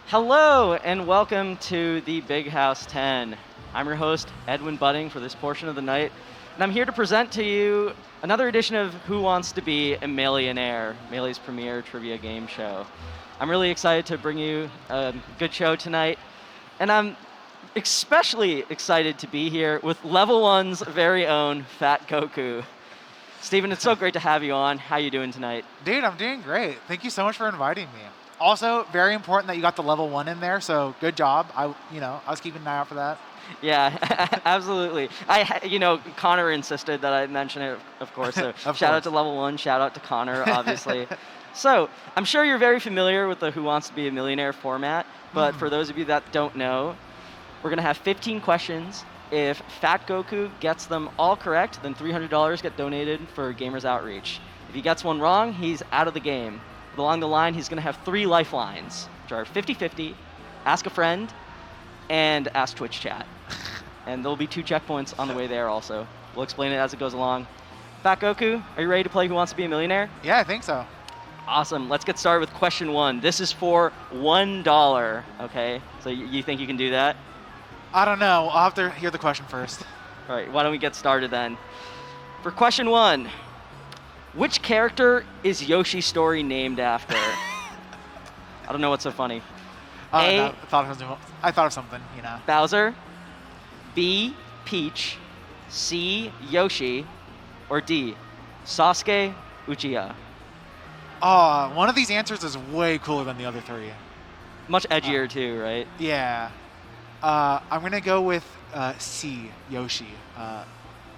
Hello and welcome to the Big House 10. I'm your host, Edwin Budding, for this portion of the night, and I'm here to present to you another edition of Who Wants to Be a Meleeionaire, Melee's premier trivia game show. I'm really excited to bring you a good show tonight, and I'm especially excited to be here with Level 1's very own Fat Goku. Steven, it's so great to have you on. How you doing tonight? Dude, I'm doing great. Thank you so much for inviting me. Also, very important that you got the level 1 in there, so good job. I was keeping an eye out for that. Yeah, absolutely. Connor insisted that I mention it, of course. So Of shout out course. to Level 1, shout out to Connor, obviously. So I'm sure you're very familiar with the Who Wants to Be a Millionaire format, but for those of you that don't know, we're going to have 15 questions. If Fat Goku gets them all correct, then $300 get donated for Gamers Outreach. If he gets one wrong, he's out of the game. Along the line, he's going to have 3 lifelines, which are 50-50, Ask a Friend, and Ask Twitch Chat. And there'll be 2 checkpoints on the way there also. We'll explain it as it goes along. Fat Goku, are you ready to play Who Wants to Be a Millionaire? Yeah, I think so. Awesome. Let's get started with question 1. This is for $1, okay? So you think you can do that? I don't know. I'll have to hear the question first. All right, why don't we get started then? For question 1, which character is Yoshi's story named after? I don't know what's so funny. I thought of something, Bowser, B, Peach, C, Yoshi, or D, Sasuke Uchiha? One of these answers is way cooler than the other 3. Much edgier too, right? Yeah. I'm going to go with C, Yoshi.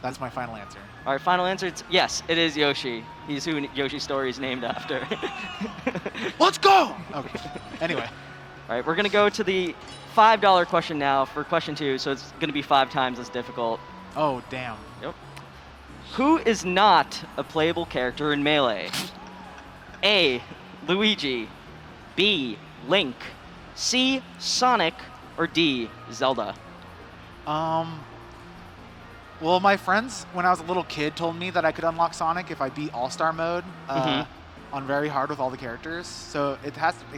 That's my final answer. All right, final answer, yes, it is Yoshi. He's who Yoshi's story is named after. Let's go! Okay. Anyway. All right, we're going to go to the $5 question now for question 2, so it's going to be 5 times as difficult. Oh, damn. Yep. Who is not a playable character in Melee? A, Luigi, B, Link, C, Sonic, or D, Zelda? Well, my friends, when I was a little kid, told me that I could unlock Sonic if I beat All-Star mode on very hard with all the characters. So it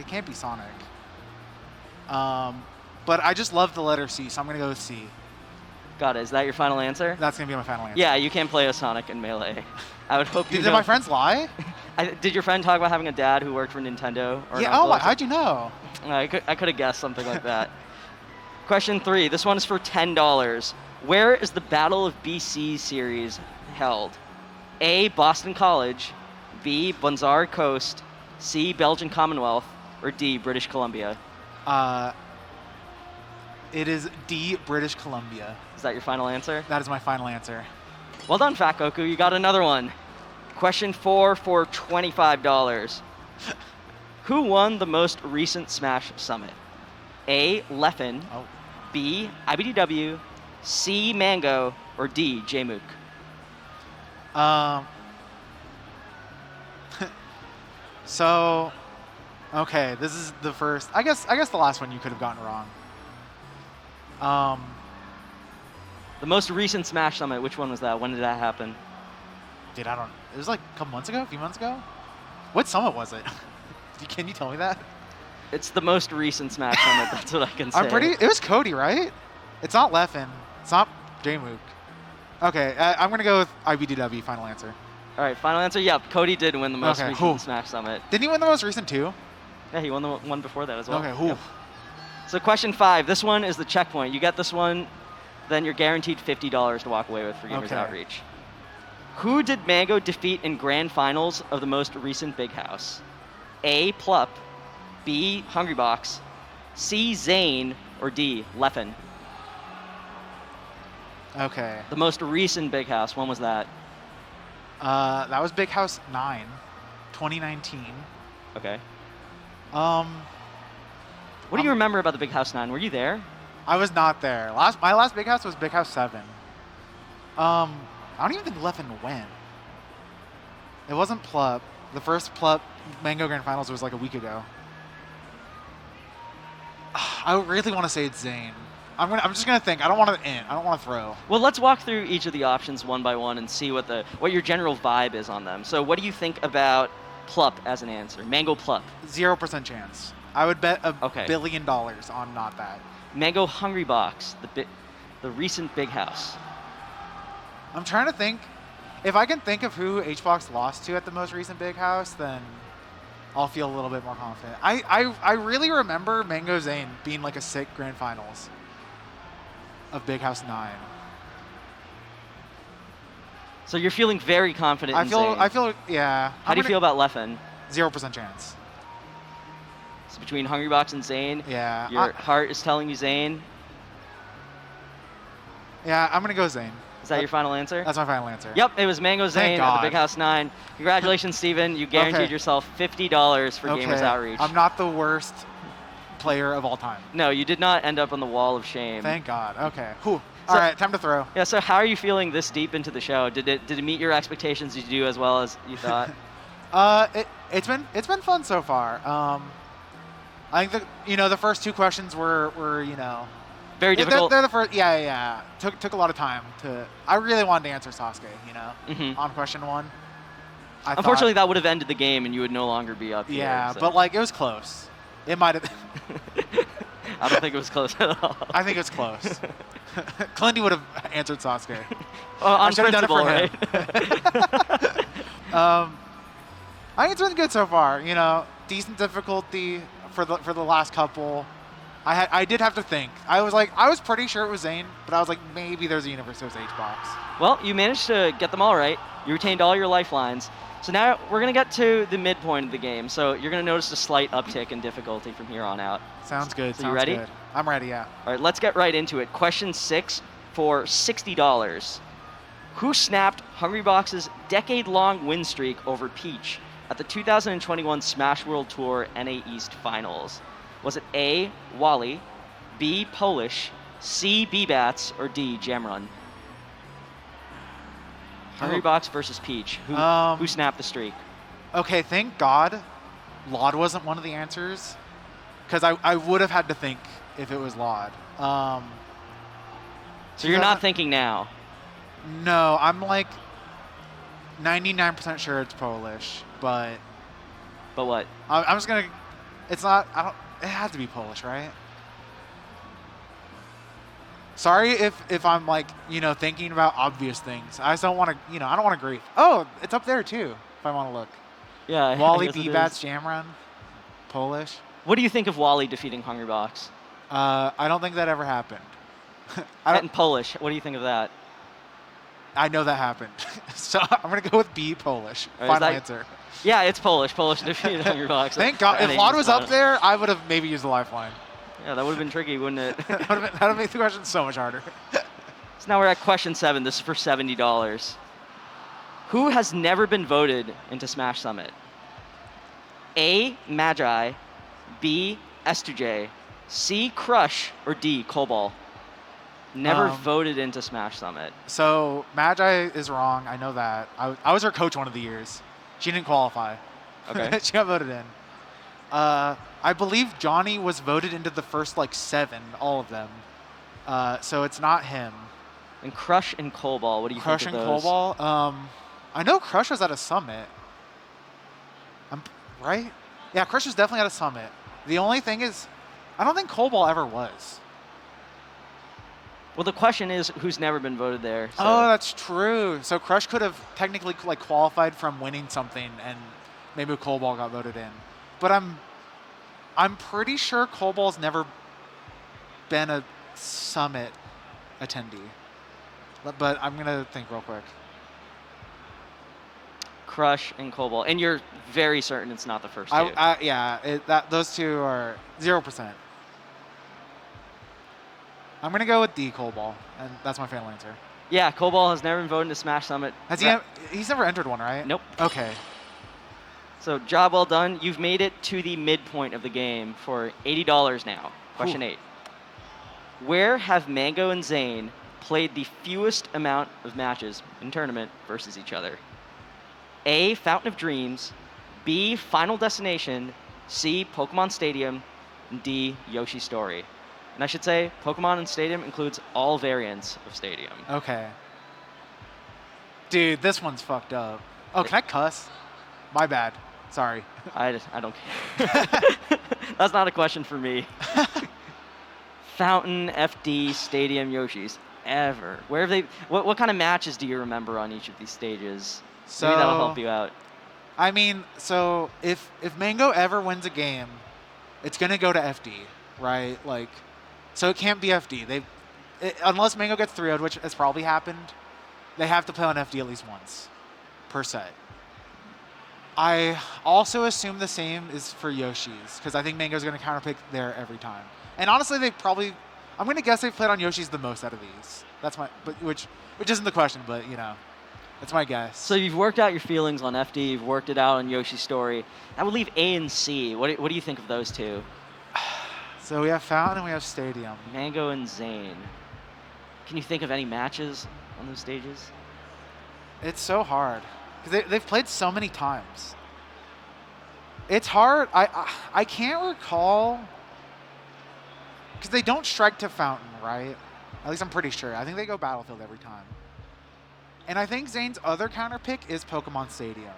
can't be Sonic. But I just love the letter C, so I'm gonna go with C. Got it. Is that your final answer? That's gonna be my final answer. Yeah, you can play a Sonic in Melee. I would hope you Did my friends lie? Did your friend talk about having a dad who worked for Nintendo? Or Yeah. Oh, how'd you know? I could have guessed something like that. Question 3. This one is for $10. Where is the Battle of BC series held? A, Boston College, B, Bunzar Coast, C, Belgian Commonwealth, or D, British Columbia? It is D, British Columbia. Is that your final answer? That is my final answer. Well done, Fat Goku. You got another one. Question 4 for $25. Who won the most recent Smash Summit? A, Leffen, B, IBDW, C, Mango, or D, Jmook? So, okay, this is the first. I guess the last one you could have gotten wrong. The most recent Smash Summit, which one was that? When did that happen? Dude, I don't. It was like a couple months ago, a few months ago. What summit was it? Can you tell me that? It's the most recent Smash Summit, that's what I can say. It was Cody, right? It's not Leffen. It's not Jmook. Okay, I'm going to go with IBDW, final answer. All right, final answer. Yep, Cody did win the most recent cool. Smash Summit. Didn't he win the most recent too? Yeah, he won the one before that as well. Okay, cool. Yep. So question 5. This one is the checkpoint. You get this one, then you're guaranteed $50 to walk away with for Gamers Outreach. Who did Mango defeat in grand finals of the most recent Big House? A, Plup, B, Hungrybox, C, Zayn, or D, Leffen? Okay. The most recent Big House, when was that? That was Big House 9, 2019. Okay. Um, What do you remember about the Big House 9? Were you there? I was not there. My last Big House was Big House 7. I don't even think Leffen went. It wasn't Plup. The first Plup Mango Grand Finals was like a week ago. I really want to say it's Zayn. I'm just gonna think. I don't want to I don't want to throw. Well, let's walk through each of the options one by one and see what your general vibe is on them. So, what do you think about Plup as an answer? Mango Plup. 0% chance. I would bet Okay. $1 billion on not that. Mango Hungry Box, the recent Big House. I'm trying to think. If I can think of who HBox lost to at the most recent Big House, then I'll feel a little bit more confident. I really remember Mango Zayn being like a sick grand finals of Big House 9. So you're feeling very confident in Zayn. I feel, yeah. How do you feel about Leffen? 0% chance. So between Hungrybox and Zayn, Yeah. your heart is telling you Zayn. Yeah, I'm going to go Zayn. Is that your final answer? That's my final answer. Yep, it was Mango Thank Zayn at the God. Big House 9. Congratulations, Steven. You guaranteed Okay. yourself $50 for Gamers Outreach. I'm not the worst player of all time. No, you did not end up on the wall of shame. Thank God. Okay. Whew. All right, time to throw. Yeah, so how are you feeling this deep into the show? Did it meet your expectations? Did you do as well as you thought? It's been fun so far. I think the first 2 questions were Very difficult. They're the first. Yeah. Took a lot of time to. I really wanted to answer Sasuke. On question 1. Unfortunately, that would have ended the game, and you would no longer be up here. Yeah, so. but like it was close. It might have. I don't think it was close at all. I think it was close. Clinty would have answered Sasuke. On should have done principle, it for him. I think it's been good so far. Decent difficulty for the last couple. I did have to think. I was pretty sure it was Zayn, but I was like, maybe there's a universe that was HBox. Well, you managed to get them all right. You retained all your lifelines. So now we're going to get to the midpoint of the game. So you're going to notice a slight uptick in difficulty from here on out. Sounds good. So you ready? Good. I'm ready, yeah. All right, let's get right into it. Question 6 for $60. Who snapped Hungrybox's decade-long win streak over Peach at the 2021 Smash World Tour NA East Finals? Was it A, Wally, B, Polish, C, B-Bats, or D, Jamrun? Hungrybox versus Peach. Who snapped the streak? Okay, thank God Laud wasn't one of the answers, because I would have had to think if it was Laud. So you're not thinking now? No, I'm like 99% sure it's Polish, but... But what? I'm just going to... It's not... It had to be Polish, right? Sorry if I'm like, thinking about obvious things. I just don't want to, I don't want to grief. Oh, it's up there too, if I want to look. Yeah. Wally, B-Bats, Jamrun, Polish. What do you think of Wally defeating Hungrybox? I don't think that ever happened. And Polish, what do you think of that? I know that happened. So I'm going to go with B, Polish. Final answer. Yeah, it's Polish. Polish defeated Hungrybox. Thank God. If Laud was up there, I would have maybe used the lifeline. Yeah, that would have been tricky, wouldn't it? That would have made the question so much harder. So now we're at question 7. This is for $70. Who has never been voted into Smash Summit? A, Magi, B, S2J, C, Crush, or D, Cobalt? Never voted into Smash Summit. So Magi is wrong. I know that. I was her coach one of the years. She didn't qualify. Okay. She got voted in. I believe Johnny was voted into the first 7, all of them. So it's not him. And Crush and Cobalt, what do you Crush think of and those? Cobalt. I know Crush was at a summit. Right? Yeah, Crush was definitely at a summit. The only thing is, I don't think Cobalt ever was. Well, the question is, who's never been voted there? So. Oh, that's true. So Crush could have technically qualified from winning something, and maybe Cobalt got voted in. But I'm pretty sure Cobalt's never been a summit attendee. But I'm gonna think real quick. Crush and Cobalt, and you're very certain it's not the first two. Yeah, those two are 0%. I'm gonna go with D, Cobalt, and that's my final answer. Yeah, Cobalt has never been voted into Smash Summit. He's never entered one, right? Nope. Okay. So job well done. You've made it to the midpoint of the game for $80 now. Question 8. Where have Mango and Zayn played the fewest amount of matches in tournament versus each other? A, Fountain of Dreams, B, Final Destination, C, Pokemon Stadium, and D, Yoshi Story. And I should say, Pokemon and Stadium includes all variants of Stadium. Okay. Dude, this one's fucked up. Oh, can I cuss? My bad. Sorry. I don't care. That's not a question for me. Fountain, FD, Stadium, Yoshi's. Ever. Where have they? What kind of matches do you remember on each of these stages? Maybe that'll help you out. I mean, so if Mango ever wins a game, it's gonna go to FD, right? Like, so it can't be FD. Unless Mango gets 3-0'd, which has probably happened, they have to play on FD at least once per set. I also assume the same is for Yoshi's, because I think Mango's going to counterpick there every time. And honestly, I'm going to guess they've played on Yoshi's the most out of these. That's which isn't the question, but, that's my guess. So you've worked out your feelings on FD, you've worked it out on Yoshi's story. That would leave A and C. What do you think of those two? So we have Fountain and we have Stadium. Mango and Zayn. Can you think of any matches on those stages? It's so hard. Because they've played so many times. It's hard. I can't recall. Because they don't strike to Fountain, right? At least I'm pretty sure. I think they go Battlefield every time. And I think Zayn's other counter pick is Pokemon Stadium.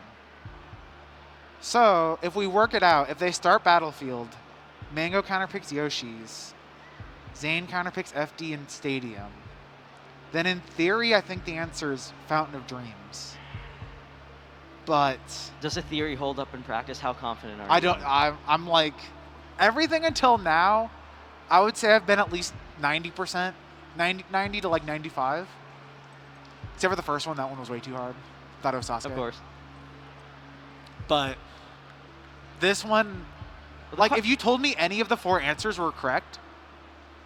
So if we work it out, if they start Battlefield, Mango counterpicks Yoshi's, Zayn counterpicks FD and Stadium, then in theory, I think the answer is Fountain of Dreams. But does the theory hold up in practice? How confident are you? I'm like, everything until now, I would say I've been at least 90%, 90 to like 95. Except for the first one, that one was way too hard. Thought it was Sasuke. Of course. But this one, like, if you told me any of the 4 answers were correct,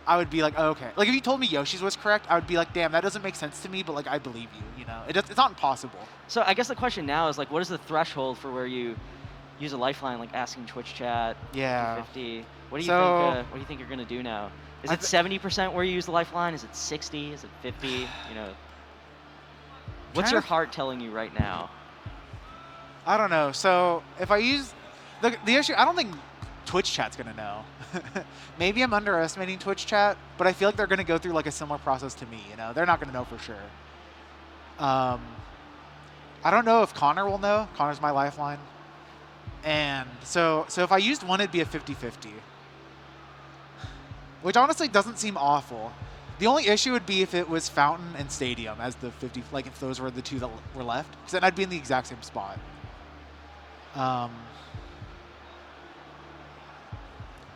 I would be like, oh, okay. Like, if you told me Yoshi's was correct, I would be like, damn, that doesn't make sense to me, but, like, I believe you, It's not impossible. So I guess the question now is, like, what is the threshold for where you use a lifeline, like asking Twitch chat, yeah. 50? What do you think you're going to do now? Is it 70% where you use the lifeline? Is it 60? Is it 50? What's your heart telling you right now? I don't know. So if I use the issue, I don't think Twitch chat's going to know. Maybe I'm underestimating Twitch chat, but I feel like they're going to go through like a similar process to me, They're not going to know for sure. I don't know if Connor will know. Connor's my lifeline. And so if I used one, it'd be a 50-50. Which honestly doesn't seem awful. The only issue would be if it was Fountain and Stadium as the 50, like if those were the 2 that were left, because then I'd be in the exact same spot.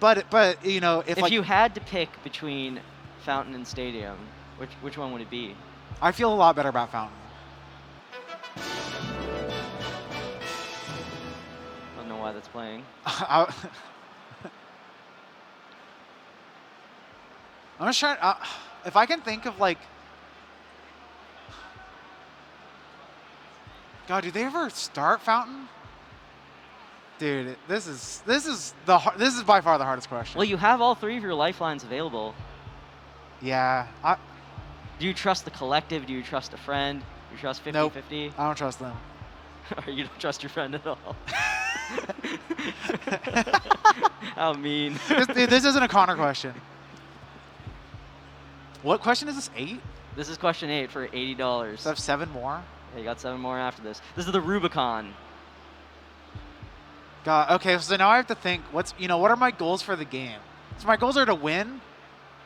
But if you had to pick between Fountain and Stadium, which one would it be? I feel a lot better about Fountain. I don't know why that's playing. I'm just trying. If I can think of like, God, do they ever start Fountain? Dude, this is by far the hardest question. Well, you have all 3 of your lifelines available. Yeah. Do you trust the collective? Do you trust a friend? Do you trust 50-50? Nope, I don't trust them. Or you don't trust your friend at all? How mean. This isn't a Connor question. What question is this? 8? This is question 8 for $80. So I have 7 more? Yeah, you got 7 more after this. This is the Rubicon. God, okay, so now I have to think, what are my goals for the game? So my goals are to win.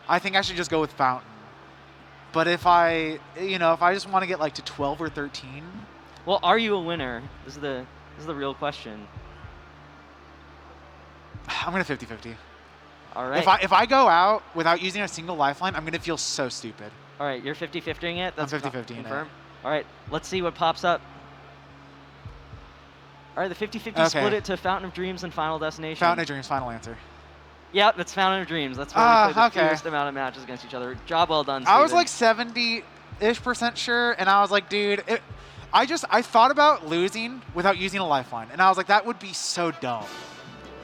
I think I should just go with Fountain. But if I just want to get like to 12 or 13. Well, are you a winner? This is the real question. I'm going to 50-50. All right. If I go out without using a single lifeline, I'm going to feel so stupid. All right, you're 50-50ing it? That's I'm 50-50 confirmed. All right, let's see what pops up. All right, the 50-50 split it to Fountain of Dreams and Final Destination. Fountain of Dreams, final answer. Yep, that's Fountain of Dreams. That's where we played the fewest amount of matches against each other. Job well done, Steven. I was like 70-ish% sure, and I was like, dude, I thought about losing without using a lifeline, and I was like, that would be so dumb.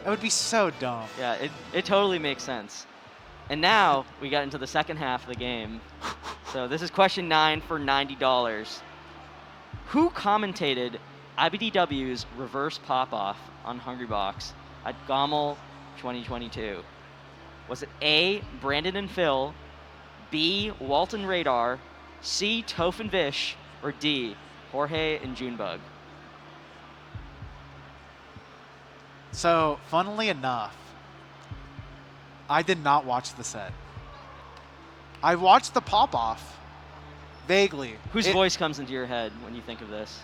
That would be so dumb. Yeah, it totally makes sense. And now we got into the second half of the game. So this is question 9 for $90. Who commentated IBDW's reverse pop-off on Hungrybox at Gommel 2022? Was it A, Brandon and Phil, B, Walton Radar, C, Toph and Vish, or D, Jorge and Junebug? So, funnily enough, I did not watch the set. I watched the pop-off. Vaguely. Whose voice comes into your head when you think of this?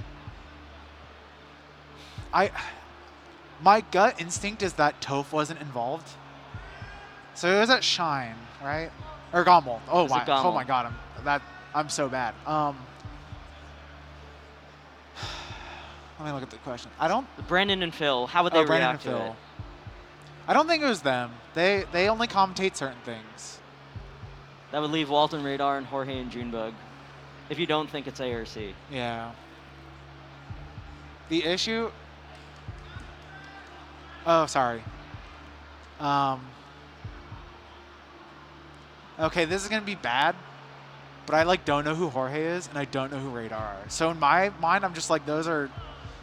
My gut instinct is that Toph wasn't involved. So it was at Shine, right? Or Gommel. Oh my god, I'm so bad. Let me look at the question. Brandon and Phil, how would they react to it? I don't think it was them. They only commentate certain things. That would leave Walton Radar and Jorge and Junebug. If you don't think it's A or C. Yeah. The issue. Oh, sorry. Okay, this is gonna be bad, but I don't know who Jorge is and I don't know who Radar are. So in my mind, I'm just like, those are.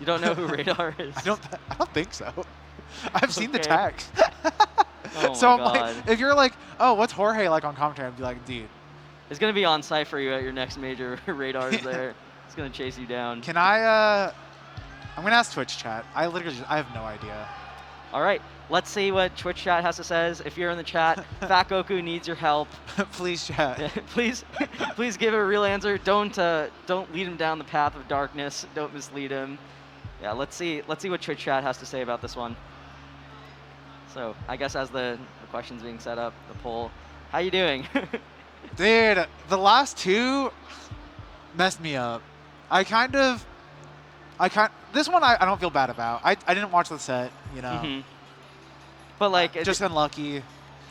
You don't know who Radar is? I don't think so. I've seen the tags. Oh so my I'm God. like, if you're like, oh, what's Jorge like on commentary? I'd be like, dude. It's gonna be on site for you at your next major. Radar's there. It's gonna chase you down. Can I? I'm gonna ask Twitch chat. I have no idea. All right, let's see what Twitch chat has to say. If you're in the chat, Fat Goku needs your help. Please chat. please give a real answer. Don't lead him down the path of darkness. Don't mislead him. Yeah, let's see what Twitch chat has to say about this one. So I guess as the question's being set up, the poll. How you doing? Dude, the last two messed me up. This one I don't feel bad about. I didn't watch the set, you know. Mm-hmm. But just unlucky.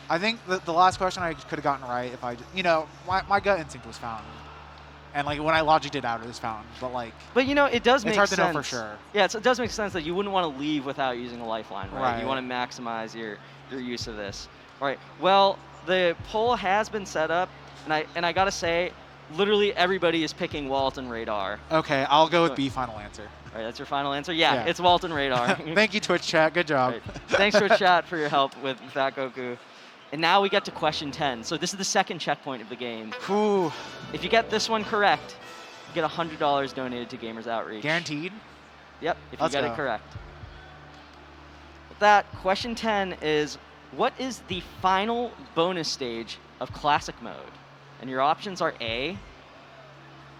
I think the last question I could have gotten right if my gut instinct was fountain. And when I logicked it out, it was fountain. But it does make sense. It's hard to know for sure. Yeah, it does make sense that you wouldn't want to leave without using a lifeline, right? Right. You want to maximize your use of this. All right. Well, the poll has been set up, and I gotta say, literally everybody is picking Walton Radar. Okay, I'll go with B, final answer. All right, that's your final answer? Yeah. It's Walton Radar. Thank you, Twitch chat. Good job. Right. Thanks, Twitch chat, for your help with Fat Goku. And now we get to question 10. So this is the second checkpoint of the game. Whew. If you get this one correct, you get $100 donated to Gamers Outreach. Guaranteed? Yep, if Let's you get go. it correct. With that, question 10 is, what is the final bonus stage of Classic Mode? And your options are A,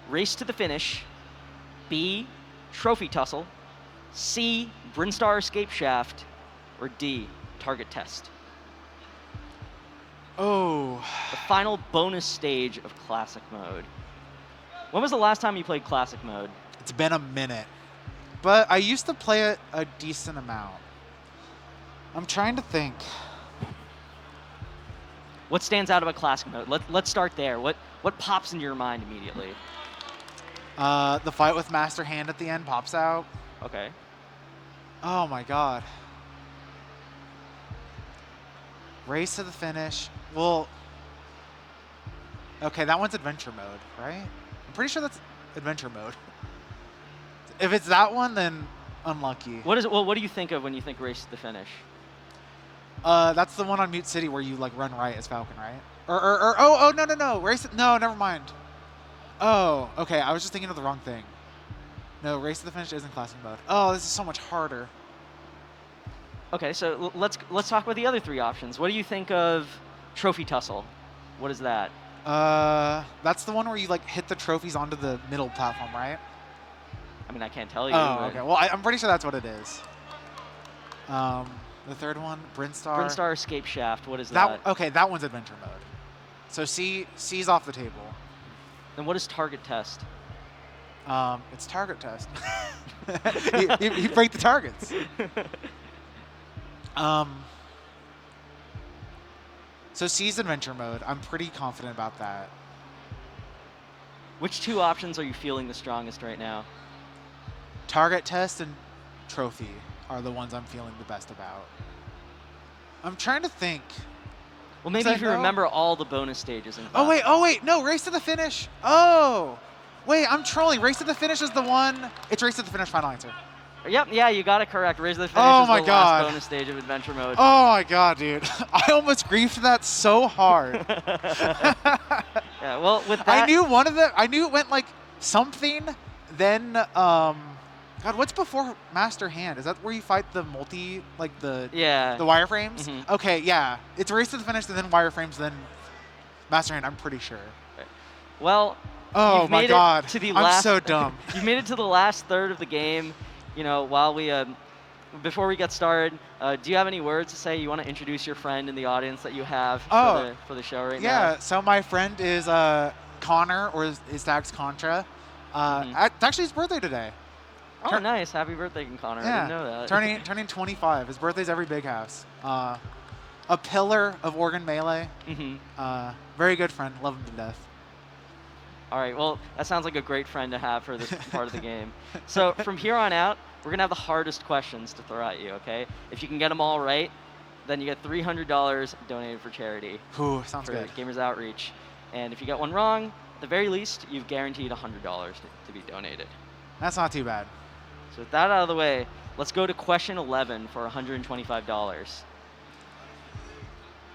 Race to the Finish, B, Trophy Tussle, C, Brinstar Escape Shaft, or D, Target Test. Oh. The final bonus stage of Classic Mode. When was the last time you played Classic Mode? It's been a minute. But I used to play it a decent amount. I'm trying to think. What stands out about Classic Mode? Let's start there. What pops into your mind immediately? The fight with Master Hand at the end pops out. Okay. Oh my god. Race to the finish. Well, okay, that one's adventure mode, right? I'm pretty sure that's adventure mode. If it's that one, then unlucky. What is it? Well, what do you think of when you think Race to the Finish? That's the one on Mute City where you run right as Falcon, right? Oh no. No, never mind. Oh, okay. I was just thinking of the wrong thing. No, Race to the Finish isn't classic mode. Oh, this is so much harder. Okay, so let's talk about the other three options. What do you think of Trophy Tussle? What is that? That's the one where you hit the trophies onto the middle platform, right? I mean, I can't tell you. Oh, okay. Well, I'm pretty sure that's what it is. The third one, Brinstar. Brinstar Escape Shaft. What is that? Okay, that one's adventure mode. So C's off the table. Then what is Target Test? It's target test. you break the targets. So C's adventure mode. I'm pretty confident about that. Which two options are you feeling the strongest right now? Target test and trophy are the ones I'm feeling the best about. I'm trying to think. Well, maybe if you remember all the bonus stages. Oh wait, no, Race to the Finish. Oh, wait, I'm trolling. Race to the Finish is the one. It's Race to the Finish, final answer. Yep, yeah, you got it correct. Race to the Finish is the last bonus stage of adventure mode. Oh my god, dude. I almost griefed that so hard. Yeah, well, with that... I knew one of them. I knew it went something, then God, what's before Master Hand? Is that where you fight the the Yeah. wireframes? Mhm. Okay, yeah. It's Race to the Finish, and then wireframes, then Master Hand. I'm pretty sure. Well, Oh you've my made God, it to the I'm last. so dumb. You've made it to the last third of the game. You know, while we before we get started, do you have any words to say? You want to introduce your friend in the audience that you have Oh, for the show right yeah. now? So my friend is Connor, or his tag's Contra. Mhm. It's actually his birthday today. Oh, nice! Happy birthday, Connor. I Yeah, didn't know that. turning 25. His birthday's every big house. A pillar of Oregon Melee. Mhm. Very good friend. Love him to death. All right. Well, that sounds like a great friend to have for this part of the game. So from here on out, we're gonna have the hardest questions to throw at you. Okay? If you can get them all right, then you get $300 donated for charity Whew, sounds for good. Gamers Outreach. And if you get one wrong, at the very least, you've guaranteed $100 to be donated. That's not too bad. So with that out of the way, let's go to question 11 for $125.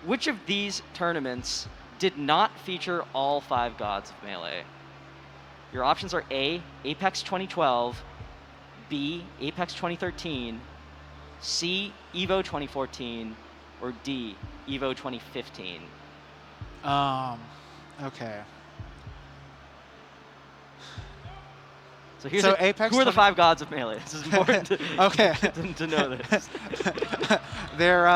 Which of these tournaments did not feature all 5 gods of Melee? Your options are A, Apex 2012, B, Apex 2013, C, EVO 2014, or D, EVO 2015. Okay. So here's So a, Apex who are the 20 5 gods of Melee? This is important to, Okay. to know this. They're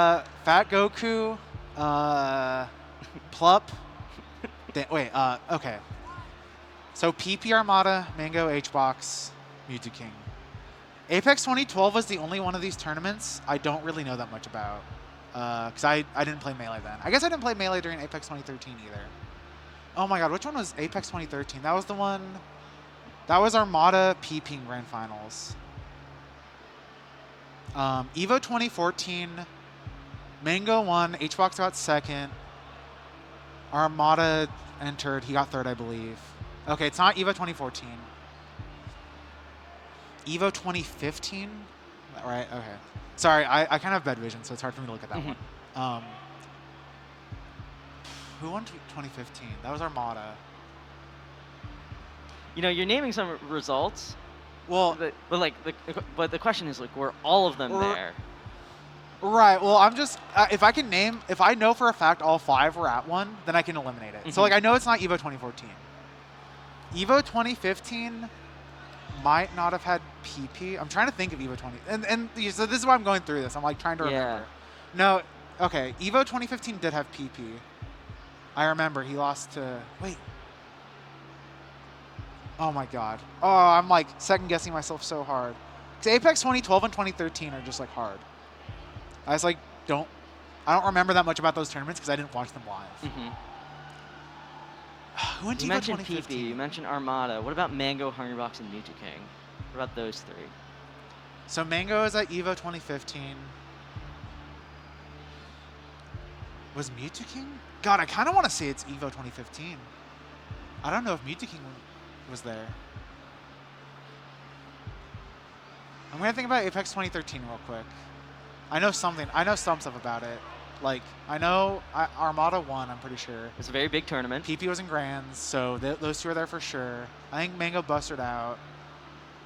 Fat Goku, Plup. Okay. So PP Armada, Mango H-Box, Mewtwo King. Apex 2012 was the only one of these tournaments I don't really know that much about. Because I didn't play Melee then. I guess I didn't play Melee during Apex 2013 either. Oh my God, which one was Apex 2013? That was the one... That was Armada PP Grand Finals. EVO 2014, Mango won, H-Box got second. Armada entered, he got third, I believe. Okay, it's not EVO 2014. EVO 2015? Right, okay. Sorry, I kind of have bad vision, so it's hard for me to look at that one. Who won 2015? That was Armada. You know, you're naming some results, Well, but the question is, like, were all of them there? right. Well, I'm just if I know for a fact all 5 were at one, then I can eliminate it. So like I know it's not EVO 2014. EVO 2015 might not have had PP. I'm trying to think of EVO 20. And so this is why I'm going through this. I'm like trying to remember. No, okay. EVO 2015 did have PP. I remember he lost to Oh my God. Oh, I'm like second guessing myself so hard. 'Cause Apex 2012 and 2013 are just like hard. I just like I don't remember that much about those tournaments because I didn't watch them live. Who went to You EVO mentioned 2015? PP, you mentioned Armada. What about Mango, Hungrybox, and Mewtwo King? What about those 3? So Mango is at EVO 2015. Was Mewtwo King? God, I kind of want to say it's EVO 2015. I don't know if Mewtwo King was there. I'm gonna think about Apex 2013 real quick. I know some stuff about it. Like I know Armada won. I'm pretty sure. It's a very big tournament. PP was in Grands, so those 2 are there for sure. I think Mango busted out.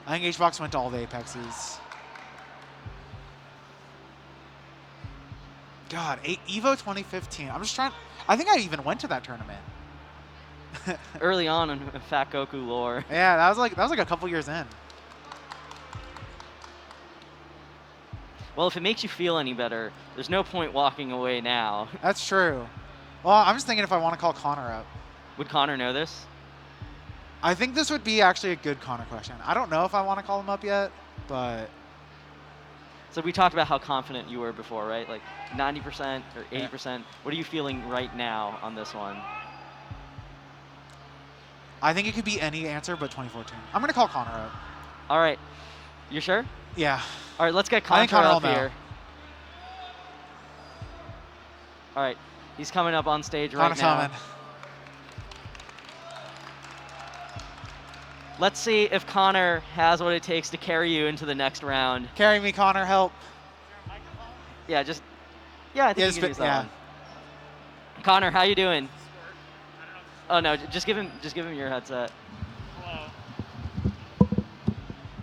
I think H-Box went to all the Apexes. God, EVO 2015. I'm just trying. I think I even went to that tournament. Early on in Fat Goku lore. Yeah, that was like a couple years in. Well, if it makes you feel any better, there's no point walking away now. That's true. Well, I'm just thinking if I want to call Connor up. Would Connor know this? I think this would be actually a good Connor question. I don't know if I want to call him up yet, but... So we talked about how confident you were before, right? Like 90% or 80%. Yeah. What are you feeling right now on this one? I think it could be any answer but 2014. I'm going to call Connor up. All right. You sure? Yeah. All right, let's get Connor up here. All right. He's coming up on stage right now. Coming. Let's see if Connor has what it takes to carry you into the next round. Carry me, Connor. Help. Yeah, I think you can use that one. Connor, how you doing? Oh no, just give him your headset. Hello.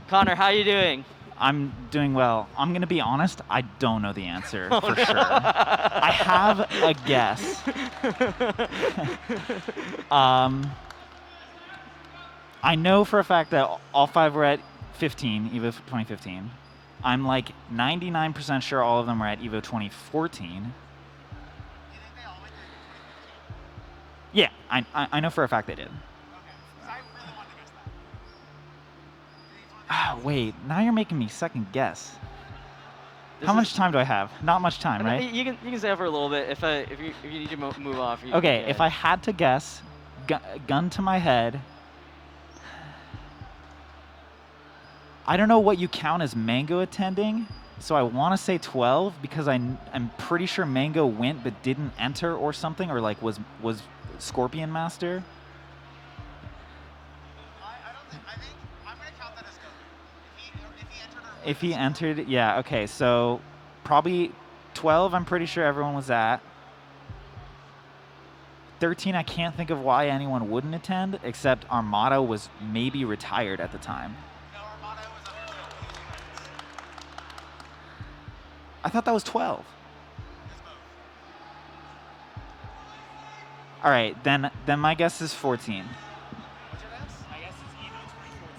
Connor, how you doing? I'm doing well. I'm going to be honest, I don't know the answer for sure. I have a guess. I know for a fact that all 5 were at 15, EVO 2015. I'm like 99% sure all of them were at EVO 2014. Yeah, I know for a fact they did. Ah, wait, now you're making me second guess. How much time do I have? Not much time, right? You can stay for a little bit if you need to move off. Okay, if I had to guess, gun to my head, I don't know what you count as Mango attending, so I want to say 12 because I'm pretty sure Mango went but didn't enter or something, or like was Scorpion Master. I think I'm going to count that as go. If he entered or If he entered, yeah, okay, so probably 12 I'm pretty sure everyone was at. 13 I can't think of why anyone wouldn't attend, except Armada was maybe retired at the time. No, Armada was up there with Fewest. I thought that was 12. It's both. All right, then my guess is 14. What's your guess? My guess is EVO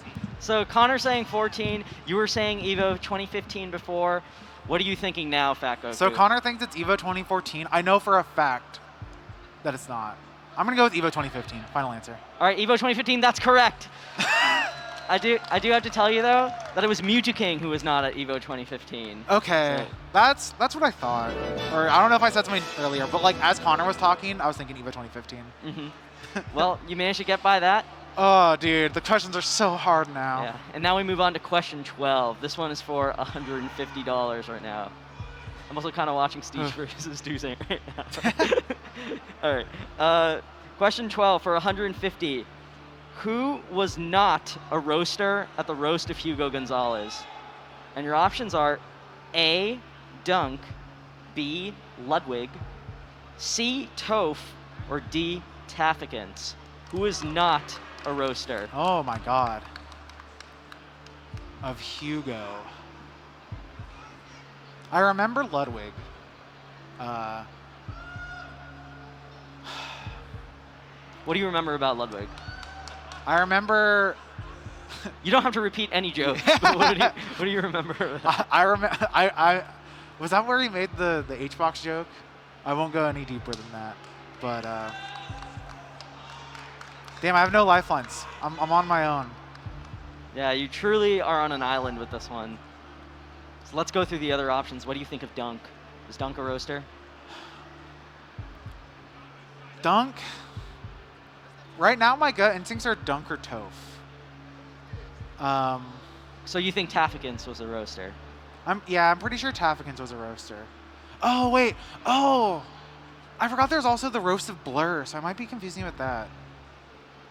2014. So Connor saying 14. You were saying EVO 2015 before. What are you thinking now, Fat Goku? So Connor thinks it's EVO 2014. I know for a fact that it's not. I'm going to go with EVO 2015. Final answer. All right, EVO 2015. That's correct. I do have to tell you though that it was Mewtwo King who was not at EVO 2015. Okay, So- that's what I thought. Or I don't know if I said something earlier, but like as Connor was talking, I was thinking EVO 2015. Well, you managed to get by that. Oh, dude, the questions are so hard now. Yeah. And now we move on to question 12. This one is for $150 right now. I'm also kind of watching Steve versus Zayn right now. All right. Question 12 for 150. Who was not a roaster at the roast of Hugo Gonzalez? And your options are A, Dunk, B, Ludwig, C, Toph, or D, Tafikins. Who is not a roaster? Oh my God. Of Hugo. I remember Ludwig. What do you remember about Ludwig? I remember. You don't have to repeat any joke. But what do you remember? I remember. I was that where he made the H-box joke? I won't go any deeper than that. But damn, I have no lifelines. I'm on my own. Yeah, you truly are on an island with this one. So let's go through the other options. What do you think of Dunk? Is Dunk a roaster? Dunk. Right now, my gut instincts are Dunk or Toph. So you think Tafikins was a roaster? I'm pretty sure Tafikins was a roaster. Oh wait. Oh, I forgot there's also the roast of Blur, so I might be confusing with that.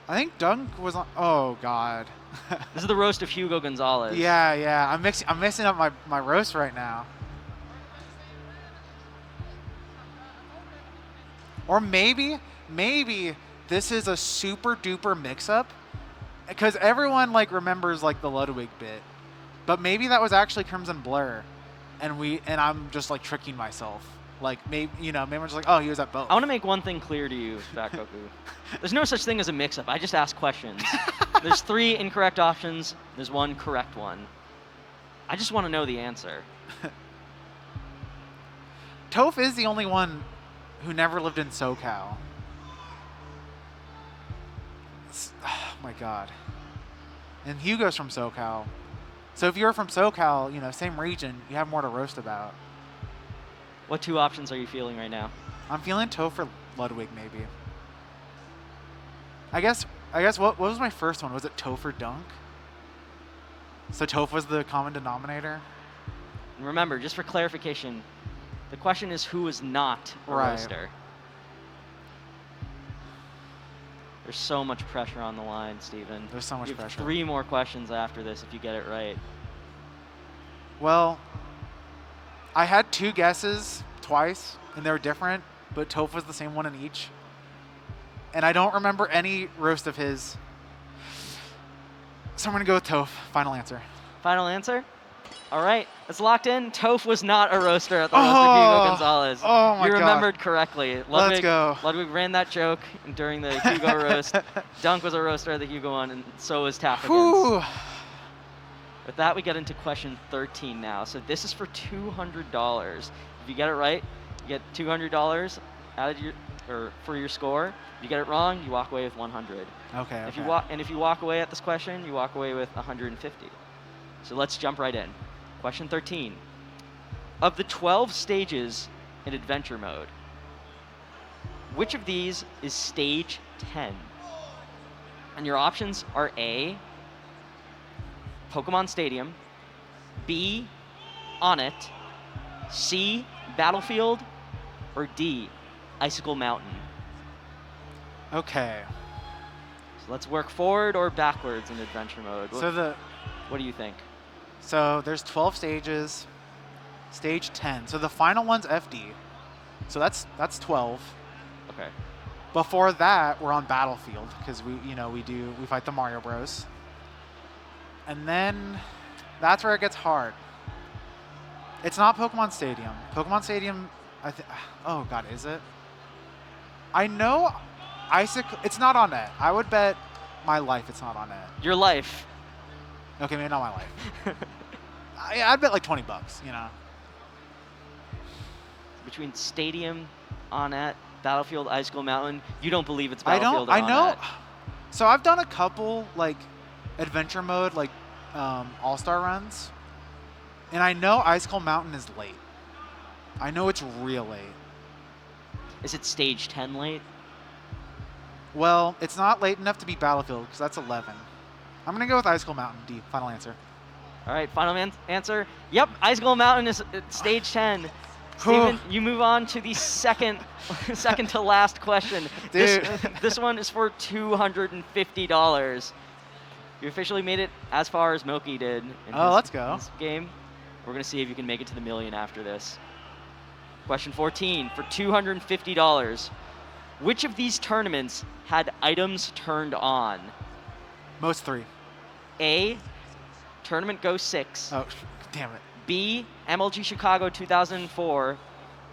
I think Dunk was on. Oh God. This is the roast of Hugo Gonzalez. Yeah. I'm mixing up my roast right now. Or maybe this is a super duper mix up, because everyone like remembers like the Ludwig bit, but maybe that was actually Crimson Blur, and I'm just like tricking myself. Like maybe I'm just like, oh, he was at both. I want to make one thing clear to you, Fat Goku. There's no such thing as a mix-up. I just ask questions. There's 3 incorrect options. There's 1 correct one. I just want to know the answer. Toph is the only one who never lived in SoCal. Oh my God. And Hugo's from SoCal. So if you're from SoCal, same region, you have more to roast about. What 2 options are you feeling right now? I'm feeling Toph or Ludwig, maybe. I guess what was my first one? Was it Toph or Dunk? So Toph was the common denominator? And remember, just for clarification, the question is who is not a Right. roaster. There's so much pressure on the line, Steven. There's so much You have pressure. 3 more questions after this if you get it right. Well, I had 2 guesses twice, and they were different, but Toph was the same one in each. And I don't remember any roast of his. So I'm going to go with Toph. Final answer. Final answer? All right, it's locked in. Toph was not a roaster at the roast of Hugo Gonzalez. Oh my You God. remembered correctly. Let's go. Ludwig ran that joke during the Hugo roast. Dunk was a roaster at the Hugo one, and so was Taffigans. Whew. With that, we get into question 13 now. So this is for $200. If you get it right, you get $200 added for your score. If you get it wrong, you walk away with 100. Okay. If you walk away at this question, you walk away with 150. So let's jump right in. Question 13. Of the 12 stages in adventure mode, which of these is stage 10? And your options are A, Pokemon Stadium, B, On It, C, Battlefield, or D, Icicle Mountain. Okay. So let's work forward or backwards in adventure mode. What do you think? So there's 12 stages. Stage 10. So the final one's FD. So that's 12. Okay. Before that, we're on Battlefield because we fight the Mario Bros. And then that's where it gets hard. It's not Pokemon Stadium. Pokemon Stadium, oh God, is it? I know Icicle, it's not on it. I would bet my life it's not on it. Your life. Okay, maybe not my life. I'd bet like $20, you know. Between Stadium, Onett, Battlefield, Icicle Mountain, you don't believe it's Battlefield or I know. Onett. So I've done a couple like adventure mode like all-star runs, and I know Icicle Mountain is late. I know it's real late. Is it stage 10 late? Well, it's not late enough to be Battlefield because that's 11. I'm gonna go with Icicle Mountain. D. Final answer. All right, final answer. Yep, Icicle Mountain is stage 10. Steven, you move on to the second to last question. Dude. This one is for $250. You officially made it as far as Milky did in let's go. this game. We're going to see if you can make it to the million after this. Question 14 for $250. Which of these tournaments had items turned on? Most 3. A, Tournament Go 6. Oh, damn it. B, MLG Chicago 2004,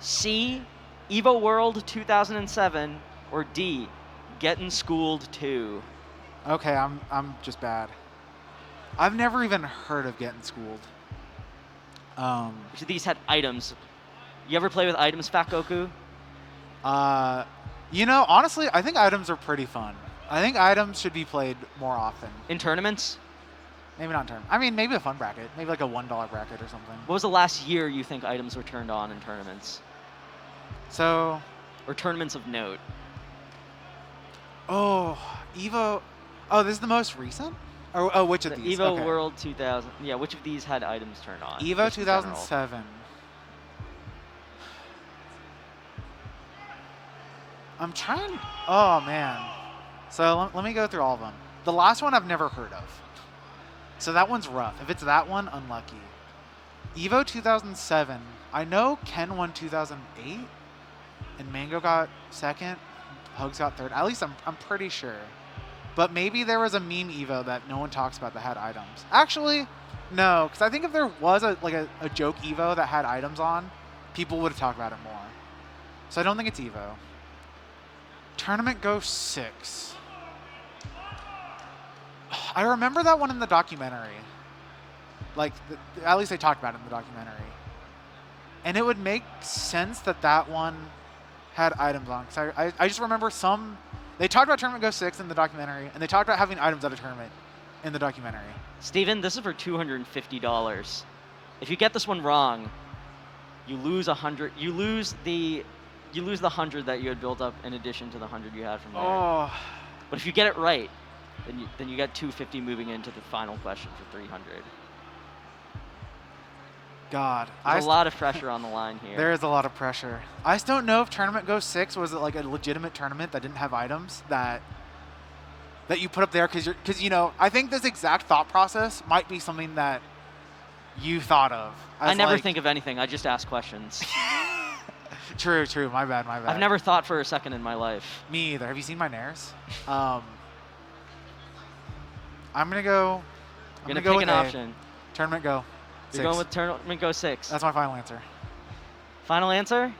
C, Evo World 2007, or D, Getting Schooled 2. Okay, I'm just bad. I've never even heard of Getting Schooled. Which of these had items? You ever play with items, Fat Goku? Honestly, I think items are pretty fun. I think items should be played more often. In tournaments? Maybe not in tournament. I mean, maybe a fun bracket. Maybe like a $1 bracket or something. What was the last year you think items were turned on in tournaments? So... Or tournaments of note? Oh, Evo... Oh, this is the most recent? Or which of The these? Evo Okay. World 2000. Yeah, which of these had items turned on? Evo Just in general. 2007. I'm trying... Oh, man. So let me go through all of them. The last one I've never heard of. So that one's rough. If it's that one, unlucky. Evo 2007. I know Ken won 2008, and Mango got second. Hugs got third. At least I'm pretty sure. But maybe there was a meme Evo that no one talks about that had items. Actually, no, because I think if there was a joke Evo that had items on, people would have talked about it more. So I don't think it's Evo. Tournament Go 6. I remember that one in the documentary. Like, at least they talked about it in the documentary. And it would make sense that that one had items on. Because I just remember they talked about Tournament Go 6 in the documentary, and they talked about having items at a tournament in the documentary. Steven, this is for $250. If you get this one wrong, you lose 100. You lose the 100 that you had built up in addition to the 100 you had from there. Oh. But if you get it right, then you get 250 moving into the final question for 300. God. There's a lot of pressure on the line here. There is a lot of pressure. I just don't know if Tournament Go 6 was like a legitimate tournament that didn't have items that you put up there because I think this exact thought process might be something that you thought of. I never think of anything. I just ask questions. True. My bad. I've never thought for a second in my life. Me either. Have you seen my nairs? I'm gonna go. You're gonna pick an option. Tournament go. You're going with Tournament Go 6. That's my final answer. Final answer?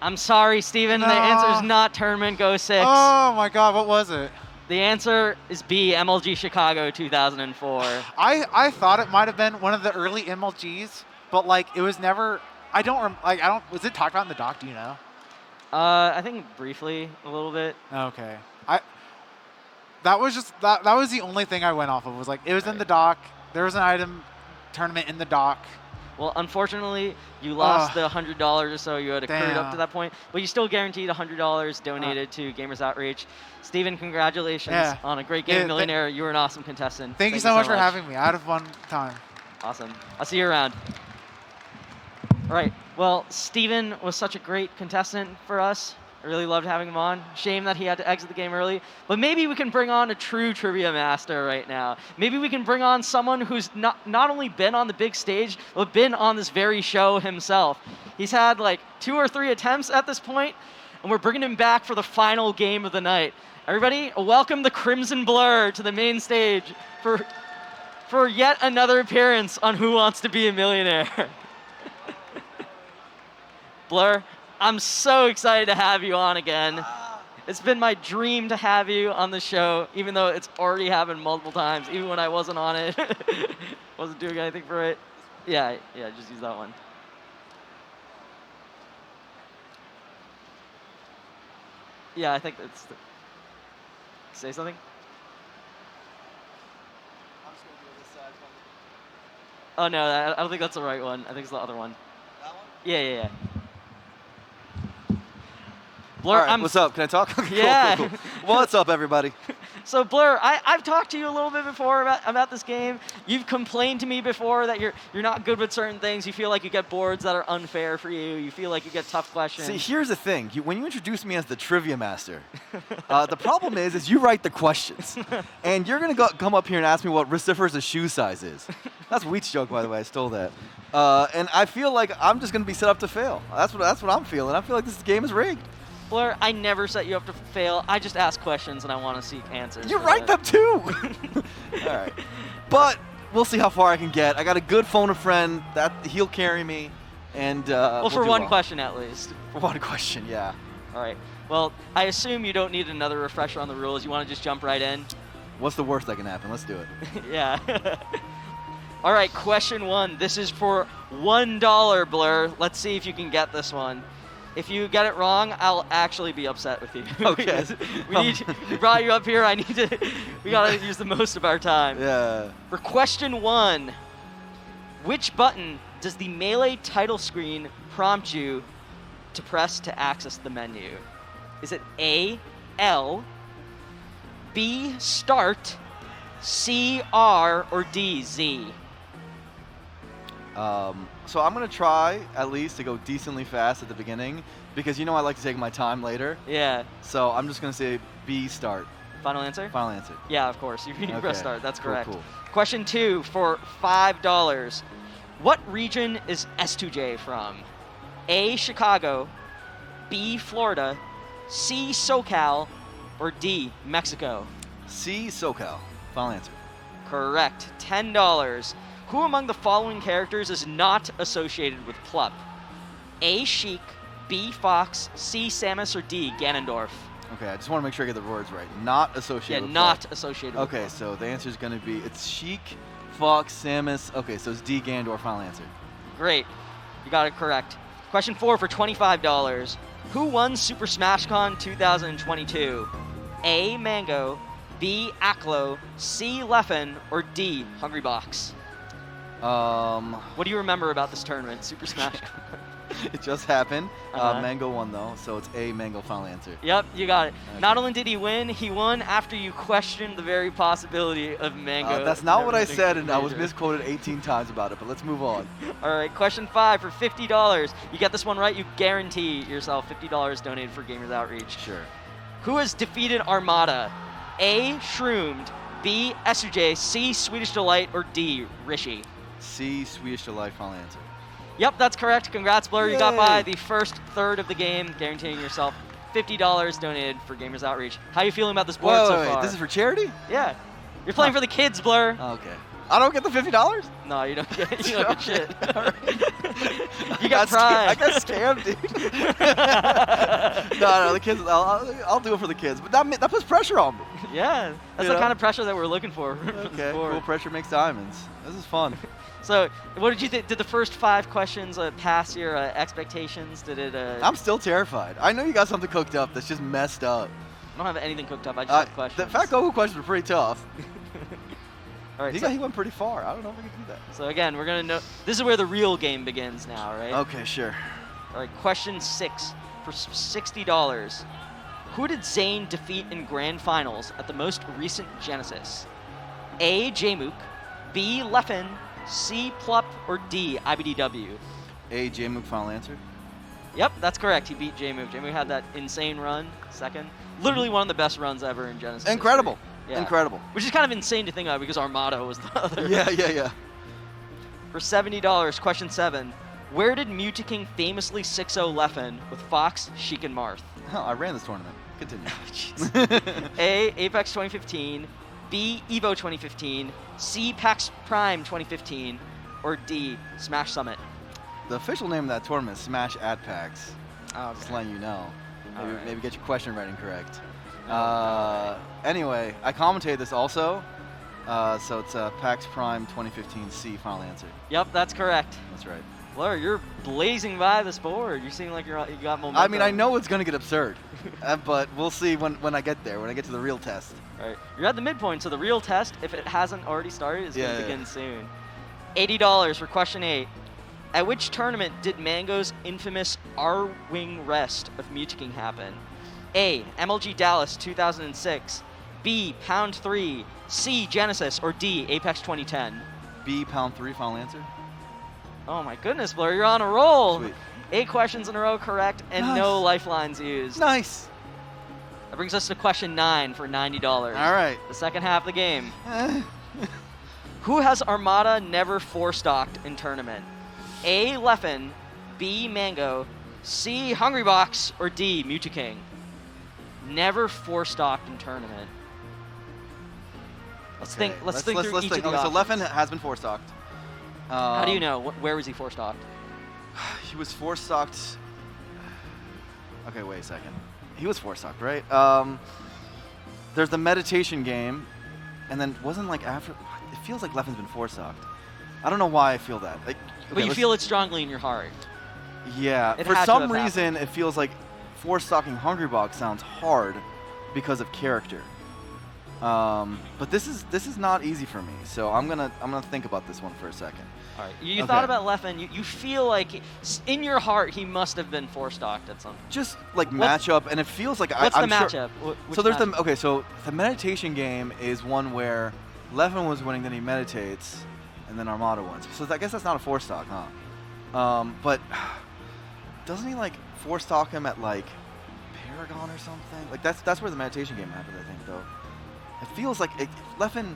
I'm sorry, Steven. No. The answer is not Tournament Go 6. Oh my God, what was it? The answer is B, MLG Chicago 2004. I thought it might have been one of the early MLGs, but like it was never. Was it talked about in the doc? Do you know? I think briefly a little bit. Okay. That was just that was the only thing I went off of. Was like it was in the doc. There was an item tournament in the doc. Well, unfortunately, you lost the $100 or so you had accrued up to that point, but you still guaranteed $100 donated to Gamers Outreach. Steven, congratulations on a great game, Meleeionaire. You were an awesome contestant. Thank you so much for having me. I had a fun time. Awesome. I'll see you around. All right. Well, Steven was such a great contestant for us. I really loved having him on. Shame that he had to exit the game early. But maybe we can bring on a true trivia master right now. Maybe we can bring on someone who's not only been on the big stage, but been on this very show himself. He's had like 2 or 3 attempts at this point, and we're bringing him back for the final game of the night. Everybody, welcome the Crimson Blur to the main stage for yet another appearance on Who Wants to Be a Millionaire. Blur, I'm so excited to have you on again. It's been my dream to have you on the show, even though it's already happened multiple times, even when I wasn't on it. Wasn't doing anything for it. Yeah, just use that one. Yeah, I think that's say something? I'm just going to do this side. Oh, no, I don't think that's the right one. I think it's the other one. That one? Yeah. Blur, All right, what's up? Can I talk? Yeah. Cool. What's up, everybody? So Blur, I've talked to you a little bit before about this game. You've complained to me before that you're not good with certain things. You feel like you get boards that are unfair for you. You feel like you get tough questions. See, here's the thing. When you introduce me as the trivia master, the problem is you write the questions. And you're going to come up here and ask me what Recifer's shoe size is. That's Wheat's joke, by the way. I stole that. And I feel like I'm just going to be set up to fail. That's what I'm feeling. I feel like this game is rigged. Blur, I never set you up to fail. I just ask questions and I want to seek answers. You write them too. All right. But we'll see how far I can get. I got a good phone a friend that he'll carry me. And well, for one question at least. For one question, yeah. All right. Well, I assume you don't need another refresher on the rules. You want to just jump right in? What's the worst that can happen? Let's do it. Yeah. All right, question 1. This is for $1, Blur. Let's see if you can get this one. If you get it wrong, I'll actually be upset with you. Okay. We brought you up here. We gotta use the most of our time. Yeah. For question 1, which button does the Melee title screen prompt you to press to access the menu? Is it A, L, B, start, C, R, or D, Z? So I'm going to try, at least, to go decently fast at the beginning, because you know I like to take my time later. Yeah. So I'm just going to say B, start. Final answer? Final answer. Yeah, of course. You Okay. press start. That's correct. Cool. Question 2 for $5. What region is S2J from? A, Chicago, B, Florida, C, SoCal, or D, Mexico? C, SoCal. Final answer. Correct. $10. Who among the following characters is not associated with Plup? A, Sheik, B, Fox, C, Samus, or D, Ganondorf? Okay, I just want to make sure I get the words right. Not associated with not Plup. associated with Okay, Plup. so the answer is going to be, it's Sheik, Fox, Samus. Okay, so it's D, Ganondorf. Final answer. Great. You got it correct. Question 4 for $25. Who won Super Smash Con 2022? A, Mango, B, Aklo, C, Leffen, or D, Hungrybox? What do you remember about this tournament, Super Smash Con? It just happened. Uh-huh. Mango won, though, so it's A, Mango. Final answer. Yep, you got it. Okay. Not only did he win after you questioned the very possibility of Mango. That's not what I never said, being and I was major. misquoted 18 times about it, but let's move on. All right, question 5 for $50. You get this one right, you guarantee yourself $50 donated for Gamers Outreach. Sure. Who has defeated Armada? A, Shroomed, B, SUJ, C, Swedish Delight, or D, Rishi? C, Swedish Delight. Final answer. Yep, that's correct. Congrats, Blur. You got by Yay. the first third of the game, guaranteeing yourself $50 donated for Gamers Outreach. How are you feeling about this board so far? This is for charity? Yeah. You're playing for the kids, Blur. Okay. I don't get the $50? No, you don't get shit. Alright. You got I pride. got scammed, dude. no, the kids. I'll do it for the kids, but that puts pressure on me. Yeah, that's You the know? kind of pressure that we're looking for. for this Okay, board. cool. Pressure makes diamonds. This is fun. So, what did you think? Did the first 5 questions pass your expectations? Did it? I'm still terrified. I know you got something cooked up that's just messed up. I don't have anything cooked up. I just have questions. The Fat Goku questions were pretty tough. All right. He went pretty far. I don't know if we can do that. So again, we're gonna know. This is where the real game begins now, right? Okay, sure. All right. Question 6 for $60. Who did Zayn defeat in grand finals at the most recent Genesis? A. Jmook, B. Leffen, C. Plup, or D. IBDW? A. Jmook, final answer. Yep, that's correct. He beat Jmook. Jmook had that insane run, second. Literally one of the best runs ever in Genesis. Incredible. history. Yeah. Incredible. Which is kind of insane to think about because Armada was the other. Yeah. For $70, question 7. Where did Mewtwo famously 6-0 Leffen with Fox, Sheik, and Marth? Oh, I ran this tournament. Continue. A. Apex 2015, B. Evo 2015, C. PAX Prime 2015, or D. Smash Summit? The official name of that tournament is Smash at PAX. Oh, Just letting you know. Maybe, Alright. maybe get your question writing correct. Alright. Anyway, I commentated this also. So it's PAX Prime 2015 C, final answer. Yep, that's correct. That's right. Blur, you're blazing by this board. You seem like you got momentum. I mean, I know it's going to get absurd, but we'll see when I get there, when I get to the real test. All right, you're at the midpoint, so the real test, if it hasn't already started, is going to begin soon. $80 for question 8. At which tournament did Mango's infamous R-Wing Rest of Mewtwo happen? A. MLG Dallas 2006, B. Pound 3, C. Genesis, or D. Apex 2010? B, pound 3, final answer. Oh my goodness, Blur, you're on a roll. Sweet. 8 questions in a row correct and Nice. no lifelines used. Nice. That brings us to question 9 for $90. All right. The second half of the game. Who has Armada never 4-stocked in tournament? A. Leffen, B. Mango, C. Hungrybox, or D. Mewtwo? Never 4-stocked in tournament. Let's think through each of the Okay, so options. Leffen has been 4-stocked. How do you know? Where was he 4-stocked? He was 4-stocked. Okay, wait a second. He was 4-stocked, right? There's the meditation game, and then wasn't like after. It feels like Leffen's been 4-stocked. I don't know why I feel that. Like, But you feel it strongly in your heart. Yeah. It For had to some have reason, it feels like 4-stocking Hungrybox sounds hard because of character. But this is not easy for me, so I'm gonna think about this one for a second. All right. You Okay. thought about Leffen. You feel like in your heart he must have been 4-stocked at some. Just like What's- matchup, and it feels like What's I'm the sure- matchup? So there's so the meditation game is one where Leffen was winning, then he meditates, and then Armada wins. So I guess that's not a 4-stock, huh? But doesn't he like 4-stock him at like Paragon or something? Like that's where the meditation game happened, I think, though. It feels like Leffen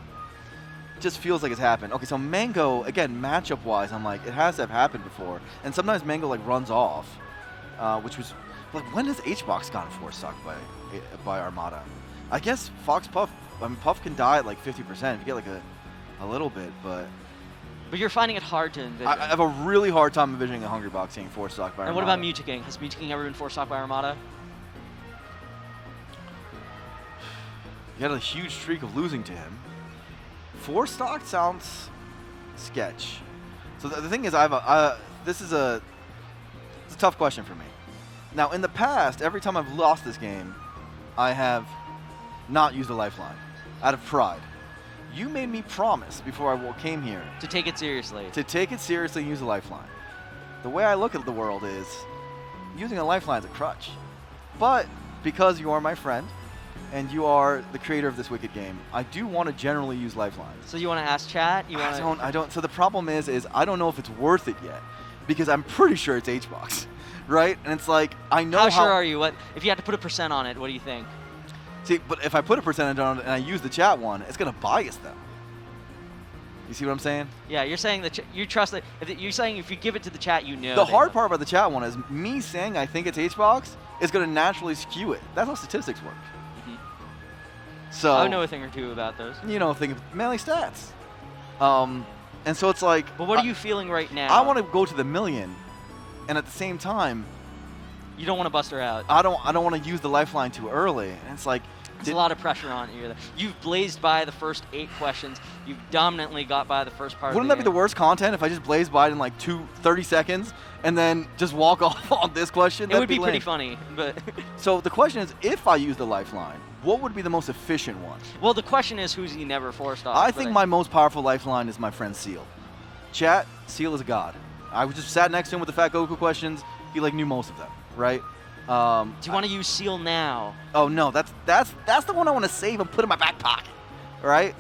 just feels like it's happened. Okay, so Mango, again, matchup-wise, I'm like, it has to have happened before. And sometimes Mango like runs off, which was like, when has H-Box gotten 4-stocked by Armada? I guess Fox Puff. I mean, Puff can die at like 50% if you get like a little bit, but But you're finding it hard to envision. I have a really hard time envisioning a Hungrybox getting 4-stocked by and Armada. what about Mewtwo? Has Mewtwo ever been 4-stocked by Armada? He had a huge streak of losing to him. 4-stock sounds sketch. So the thing is, it's a tough question for me. Now, in the past, every time I've lost this game, I have not used a lifeline out of pride. You made me promise before I came here To take it seriously. to take it seriously and use a lifeline. The way I look at the world is using a lifeline is a crutch. But because you are my friend and you are the creator of this wicked game, I do want to generally use lifelines. So you want to ask chat? You want I don't. So the problem is I don't know if it's worth it yet, because I'm pretty sure it's H-Box, right? And it's like I know How sure are you? What if you had to put a % on it? What do you think? See, but if I put a percentage on it and I use the chat one, it's gonna bias them. You see what I'm saying? Yeah, you're saying that you trust that. You're saying if you give it to the chat, you know. The they hard know. part about the chat one is me saying I think it's H-Box is gonna naturally skew it. That's how statistics work. Mhm. So I know a thing or two about those. think of mainly stats. And so it's like. But what are you feeling right now? I want to go to the million, and at the same time, You don't want to bust her out. I don't want to use the lifeline too early. And it's like. There's a lot of pressure on you. You've blazed by the first 8 questions. You've dominantly got by the first part Wouldn't of that the be the worst content if I just blazed by it in like 30 seconds and then just walk off on this question? It would be lame. pretty funny, but So the question is, if I use the lifeline, what would be the most efficient one? well, the question is, who's he never forced off? I think my most powerful lifeline is my friend Seal. Chat, Seal is a god. I just sat next to him with the Fat Goku questions. He like knew most of them, right? Do you want to use Seal now? Oh no, that's the one I want to save and put in my back pocket, right?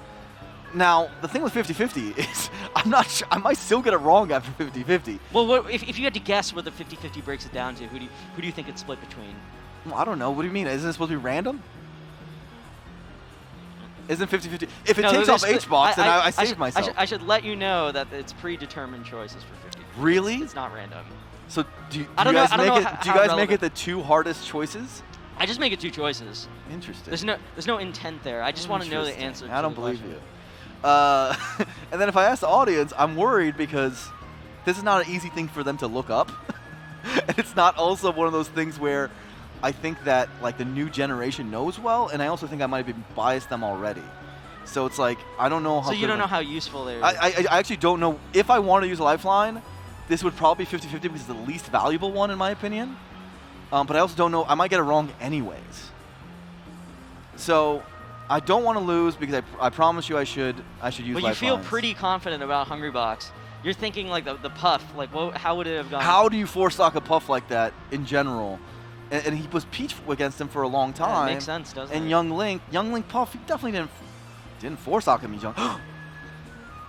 Now the thing with 50-50 is I'm not sure. I might still get it wrong after 50-50. Well, if you had to guess what the 50-50 breaks it down to, who do you think it's split between? Well, I don't know. What do you mean? Isn't it supposed to be random? Isn't 50-50? If it takes off H-box, then I saved myself. I should let you know that it's predetermined choices for 50. Really? It's not random. So do you I don't know- guys I don't make know it? how- Do you how guys make relevant- it the 2 hardest choices? I just make it 2 choices. Interesting. There's no intent there. I just want to know the Interesting. answer. I to don't the believe question. you. And then if I ask the audience, I'm worried because this is not an easy thing for them to look up. And it's not also one of those things where I think that like the new generation knows well, and I also think I might have biased them already. So it's like I don't know how. So you don't know how useful they are. I actually don't know if I want to use a lifeline. This would probably be 50-50 because it's the least valuable one in my opinion. But I also don't know. I might get it wrong anyways. So I don't want to lose because I promise you I should use lifelines. But you feel pretty confident about Hungry Box. You're thinking like the puff. Like, how would it have gone? How do you four-stock a puff like that in general? And he was Peach against him for a long Yeah, time. it makes sense, doesn't And it? Young Link puff, he definitely didn't four-stock him.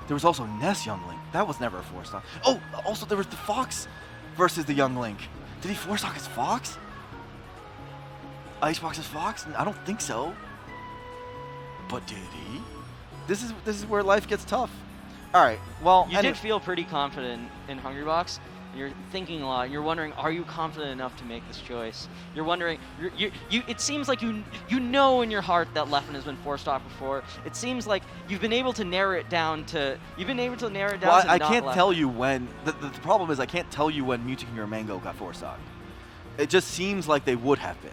There was also Ness Young Link. That was never a four-stock. Oh, also there was the Fox versus the Young Link. Did he four-stock his Fox? Icebox's Fox? I don't think so. But did he? This is where life gets tough. All right. Well, You did feel pretty confident in Hungry Box. You're thinking a lot. You're wondering, are you confident enough to make this choice? You're wondering. It seems like you know in your heart that Leffen has been four-stock before. It seems like you've been able to narrow it down to. You've been able to narrow it down Well, to I not can't Leffen. tell you when. The problem is I can't tell you when Mewtwo King or Mango got four-stock. It just seems like they would have been,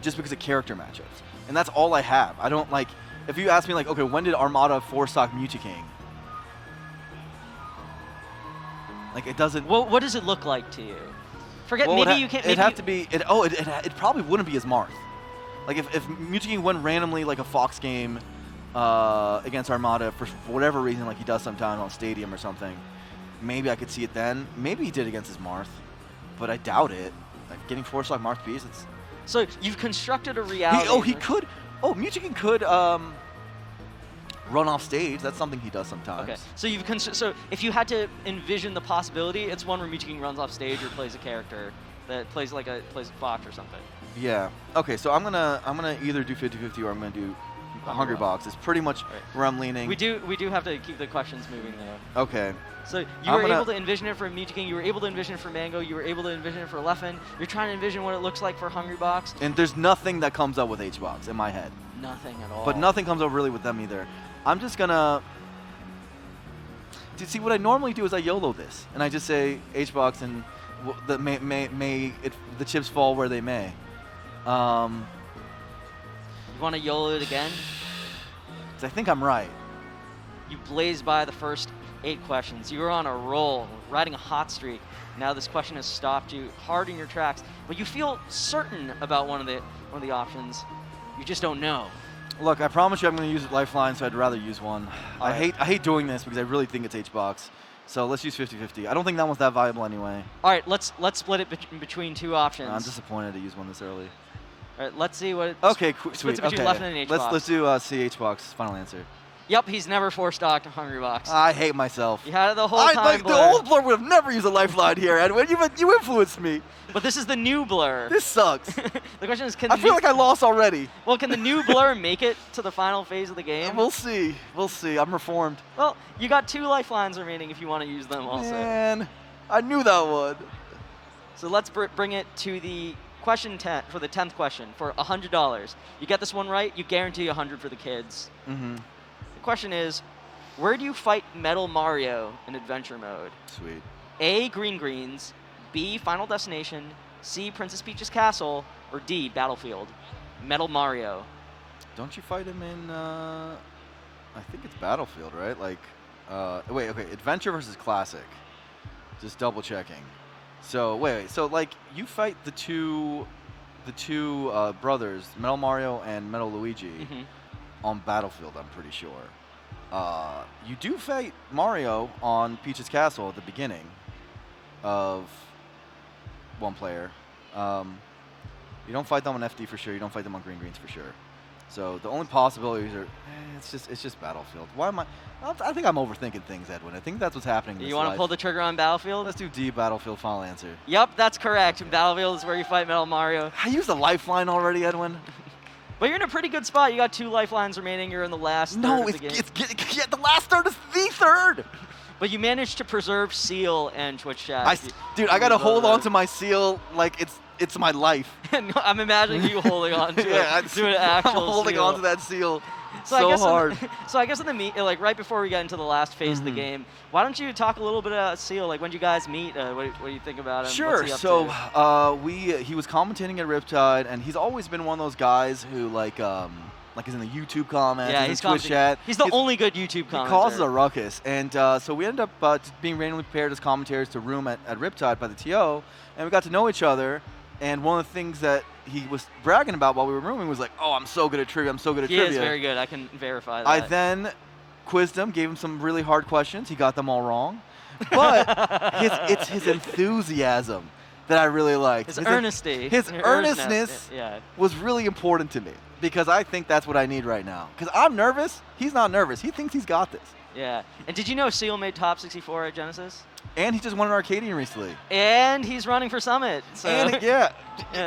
just because of character matchups. And that's all I have. I don't like. If you ask me like, okay, when did Armada four-stock Mewtwo King? Like it doesn't. What does it look like to you? Forget. Well, Maybe you can't. It'd maybe have to be. It probably wouldn't be as Marth. Like if Mewtwo King went randomly like a Fox game against Armada for whatever reason, like he does sometimes on Stadium or something, maybe I could see it then. Maybe he did against his Marth, but I doubt it. Like getting four-stock Marth Beast, it's. So you've constructed a reality. He could. Oh, Mewtwo King could run off stage. That's something he does sometimes. Okay. So so if you had to envision the possibility, it's one where Mewtwo King runs off stage or plays a character that plays a Fox or something. Yeah. Okay. So I'm gonna either do 50-50 or I'm gonna do Hungry Box. It's pretty much Right. where I'm leaning. We do have to keep the questions moving though. Okay. So you I'm were gonna- able to envision it for Mewtwo King, you were able to envision it for Mango, you were able to envision it for Leffen. You're trying to envision what it looks like for Hungry Box. And there's nothing that comes up with H-Box in my head. Nothing at all. But nothing comes up really with them either. I'm just gonna. See, what I normally do is I YOLO this, and I just say H-Box and the chips fall where they may. You want to YOLO it again? 'Cause I think I'm right. You blazed by the first 8 questions. You were on a roll, riding a hot streak. Now this question has stopped you hard in your tracks, but you feel certain about one of the options. You just don't know. Look, I promise you I'm going to use Lifeline, so I'd rather use one. I Alright. hate doing this because I really think it's H-Box. So let's use 50-50. I don't think that one's that valuable anyway. All right, let's split it between 2 options. I'm disappointed to use one this early. All right, let's see what. Okay, splits sweet. it between Okay. Leffen and H-Box. Let's do CH-Box. Final answer. Yep, he's never four-stocked a Hungry Box. I hate myself. You had it the whole I, time, like, the Blur. old Blur would have never used a Lifeline here, Edwin. You influenced me. But this is the new Blur. This sucks. The question is, can I the feel new, like I lost already. well, can the new Blur make it to the final phase of the game? We'll see. We'll see. I'm reformed. Well, you got 2 lifelines remaining if you want to use them also. Man, I knew that would. So let's bring it to the question 10 for the 10th question for $100. You get this one right, you guarantee 100 for the kids. Mm-hmm. The question is, Where do you fight Metal Mario in Adventure Mode? Sweet. A. Green Greens, B. Final Destination, C. Princess Peach's Castle, or D. Battlefield? Metal Mario. Don't you fight him in? I think it's Battlefield, right? Like, wait, okay, Adventure versus Classic. Just double checking. So wait. So like, you fight the two brothers, Metal Mario and Metal Luigi, on Battlefield. I'm pretty sure. You do fight Mario on Peach's Castle at the beginning of one player. You don't fight them on FD for sure. You don't fight them on Green Greens for sure. So the only possibilities are, it's just Battlefield. Why am I think I'm overthinking things, Edwin. I think that's what's happening in this You want to life. pull the trigger on Battlefield? Let's do D, Battlefield, final answer. Yep, that's correct. Battlefield is where you fight Metal Mario. I used a lifeline already, Edwin. But you're in a pretty good spot. You got 2 lifelines remaining. You're in the last third No, of the game. the last third is the third. But you managed to preserve Seal and Twitch chat. Dude, I gotta hold on to my seal like it's my life. No, I'm imagining you holding on to it, to an actual I'm holding seal. on to that seal So so hard. So I guess in the like right before we get into the last phase of the game, why don't you talk a little bit about Seal? Like when did you guys meet? What do you think about him? Sure. What's he up So to? he was commentating at Riptide, and he's always been one of those guys who like is in the YouTube comments, Yeah, he's he's in Twitch chat. He's the only good YouTube commenter. He causes a ruckus, and so we ended up being randomly paired as commentators to room at Riptide by the TO, and we got to know each other. And one of the things that he was bragging about while we were rooming was like, "Oh, I'm so good at trivia. I'm so good at trivia." He is very good. I can verify that. I then quizzed him, gave him some really hard questions. He got them all wrong, but it's his enthusiasm that I really liked. His earnesty. His earnestness was really important to me because I think that's what I need right now. Because I'm nervous. He's not nervous. He thinks he's got this. Yeah. And did you know Seal made top 64 at Genesis? And he just won an Arcadian recently. And he's running for Summit. So Yeah,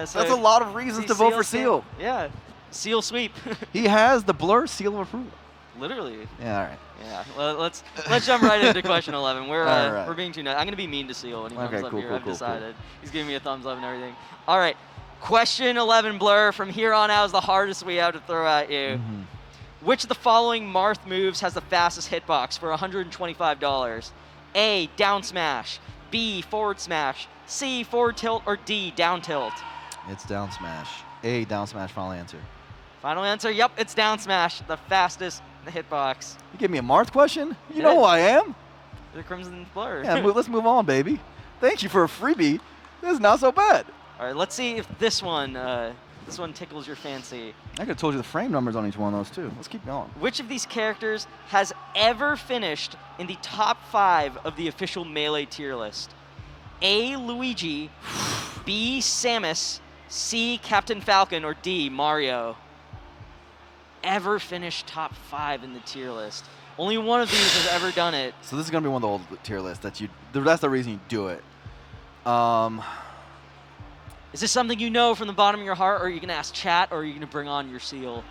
so that's a lot of reasons to vote for Seal. Yeah. Seal sweep. He has the Blur seal of approval. Literally. Yeah, all right. Yeah. Well, let's jump right into question 11. All right. We're being too nice. I'm going to be mean to Seal when he comes up cool, here. cool, I've cool, decided. He's giving me a thumbs up and everything. All right. Question 11, Blur. From here on out is the hardest we have to throw at you. Which of the following Marth moves has the fastest hitbox for $125? A, down smash. B, forward smash. C, forward tilt. Or D, down tilt. It's down smash. A, down smash, final answer. Final answer, yep, it's down smash. The fastest hitbox. You give me a Marth question? You know who I am. The Crimson Blur. Yeah, let's move on, baby. Thank you for a freebie. This is not so bad. All right, let's see if this one tickles your fancy. I could have told you the frame numbers on each one of those, too. Let's keep going. Which of these characters has ever finished in the top 5 of the official Melee tier list? A, Luigi, B, Samus, C, Captain Falcon, or D, Mario? Ever finished top 5 in the tier list. Only one of these has ever done it. So this is going to be one of the old tier lists that's the reason you do it. Is this something you know from the bottom of your heart, or are you going to ask chat, or are you going to bring on your Seal?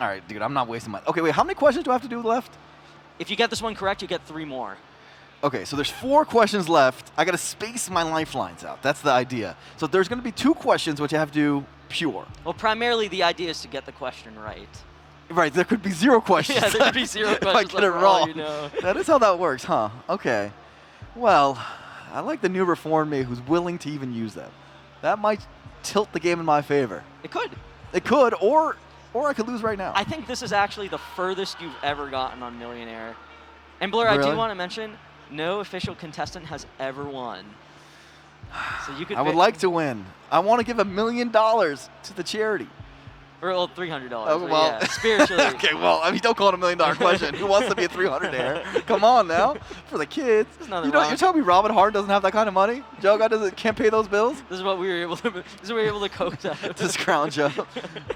All right, dude, I'm not wasting my... Okay, wait, how many questions do I have to do left? If you get this one correct, you get 3 more. Okay, so there's 4 questions left. I got to space my lifelines out. That's the idea. So there's going to be 2 questions which I have to do pure. Well, primarily the idea is to get the question right. Right, there could be 0 questions. Yeah, there could be 0 if questions. I get it for all wrong. you know. That is how that works, huh? Okay. Well, I like the new reformed me who's willing to even use them. That might tilt the game in my favor. It could. It could, or I could lose right now. I think this is actually the furthest you've ever gotten on Meleeionaire. And Blur, I Really? do want to mention, no official contestant has ever won. So you could. I would like to win. I want to give $1 million to the charity. Or well, $300. Oh, but well. yeah, spiritually. Okay, well, I mean, don't call it $1 million question. Who wants to be a 300-air? Come on now, for the kids. There's nothing You know, wrong. you're telling me Robin Hart doesn't have that kind of money? Joe Guy can't pay those bills? This is what we were able to. This is what we were able to coax out of. To scrounge up.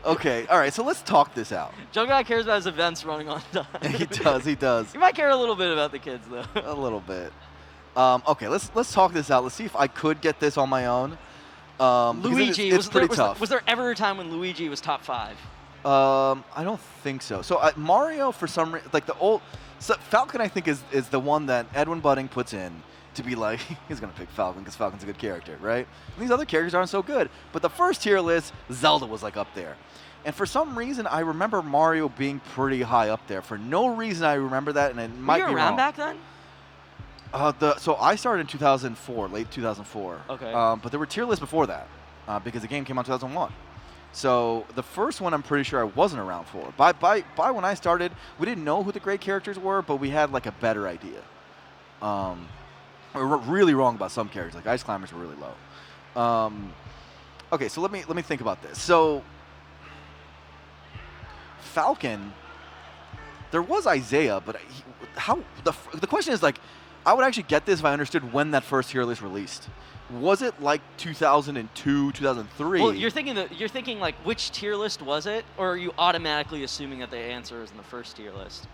Okay, all right, so let's talk this out. Joe Guy cares about his events running on time. He does, he does. He might care a little bit about the kids though. A little bit. Okay, let's talk this out. Let's see if I could get this on my own. Because Luigi, it's pretty tough. Was there ever a time when Luigi was top 5? I don't think so. So Mario, for some reason, like the old Falcon, I think is the one that Edwin Budding puts in to be like he's gonna pick Falcon because Falcon's a good character, right? And these other characters aren't so good. But the first tier list, Zelda was like up there. And for some reason, I remember Mario being pretty high up there. For no reason, I remember that, and it might Were be you around wrong. back then? So I started in 2004, late 2004. Okay. But there were tier lists before that, because the game came out in 2001. So the first one, I'm pretty sure I wasn't around for. By when I started, we didn't know who the great characters were, but we had like a better idea. We were really wrong about some characters, like Ice Climbers were really low. Okay, so let me think about this. So Falcon, there was Isaiah, but the question is like, I would actually get this if I understood when that first tier list released. Was it like 2002, 2003? Well, you're thinking like which tier list was it, or are you automatically assuming that the answer is in the first tier list?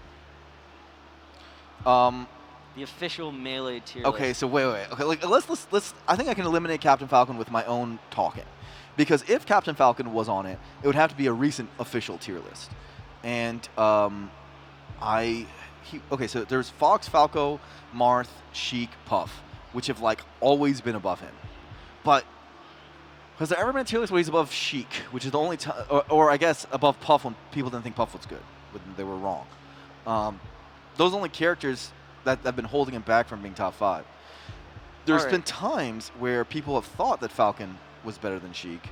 The official Melee tier Okay, list. so wait. Okay, like let's. I think I can eliminate Captain Falcon with my own talking, because if Captain Falcon was on it, it would have to be a recent official tier list, and okay, so there's Fox, Falco, Marth, Sheik, Puff, which have like always been above him, but has there ever been a tier list where he's above Sheik, which is the only time, or I guess above Puff when people didn't think Puff was good, when they were wrong. Those are only characters that have been holding him back from being top 5. There's been times where people have thought that Falcon was better than Sheik.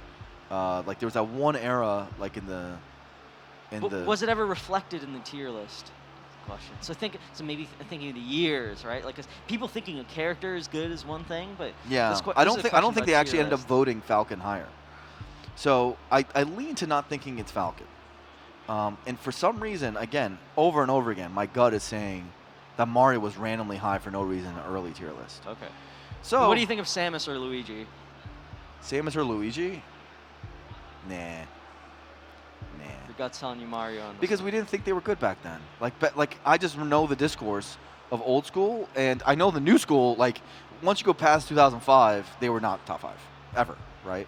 Like there was that one era, like was it ever reflected in the tier list? Question. So maybe thinking of the years, right? Like, 'cause people thinking a character is good is one thing, but yeah, I don't think they actually ended up voting Falcon higher. So I lean to not thinking it's Falcon. And for some reason, again, over and over again, my gut is saying that Mario was randomly high for no reason in an early tier list. Okay. So what do you think of Samus or Luigi? Samus or Luigi? Nah. Your gut's telling you Mario on this. Because we didn't think they were good back then. Like I just know the discourse of old school, and I know the new school. Like once you go past 2005, they were not top 5 ever, right?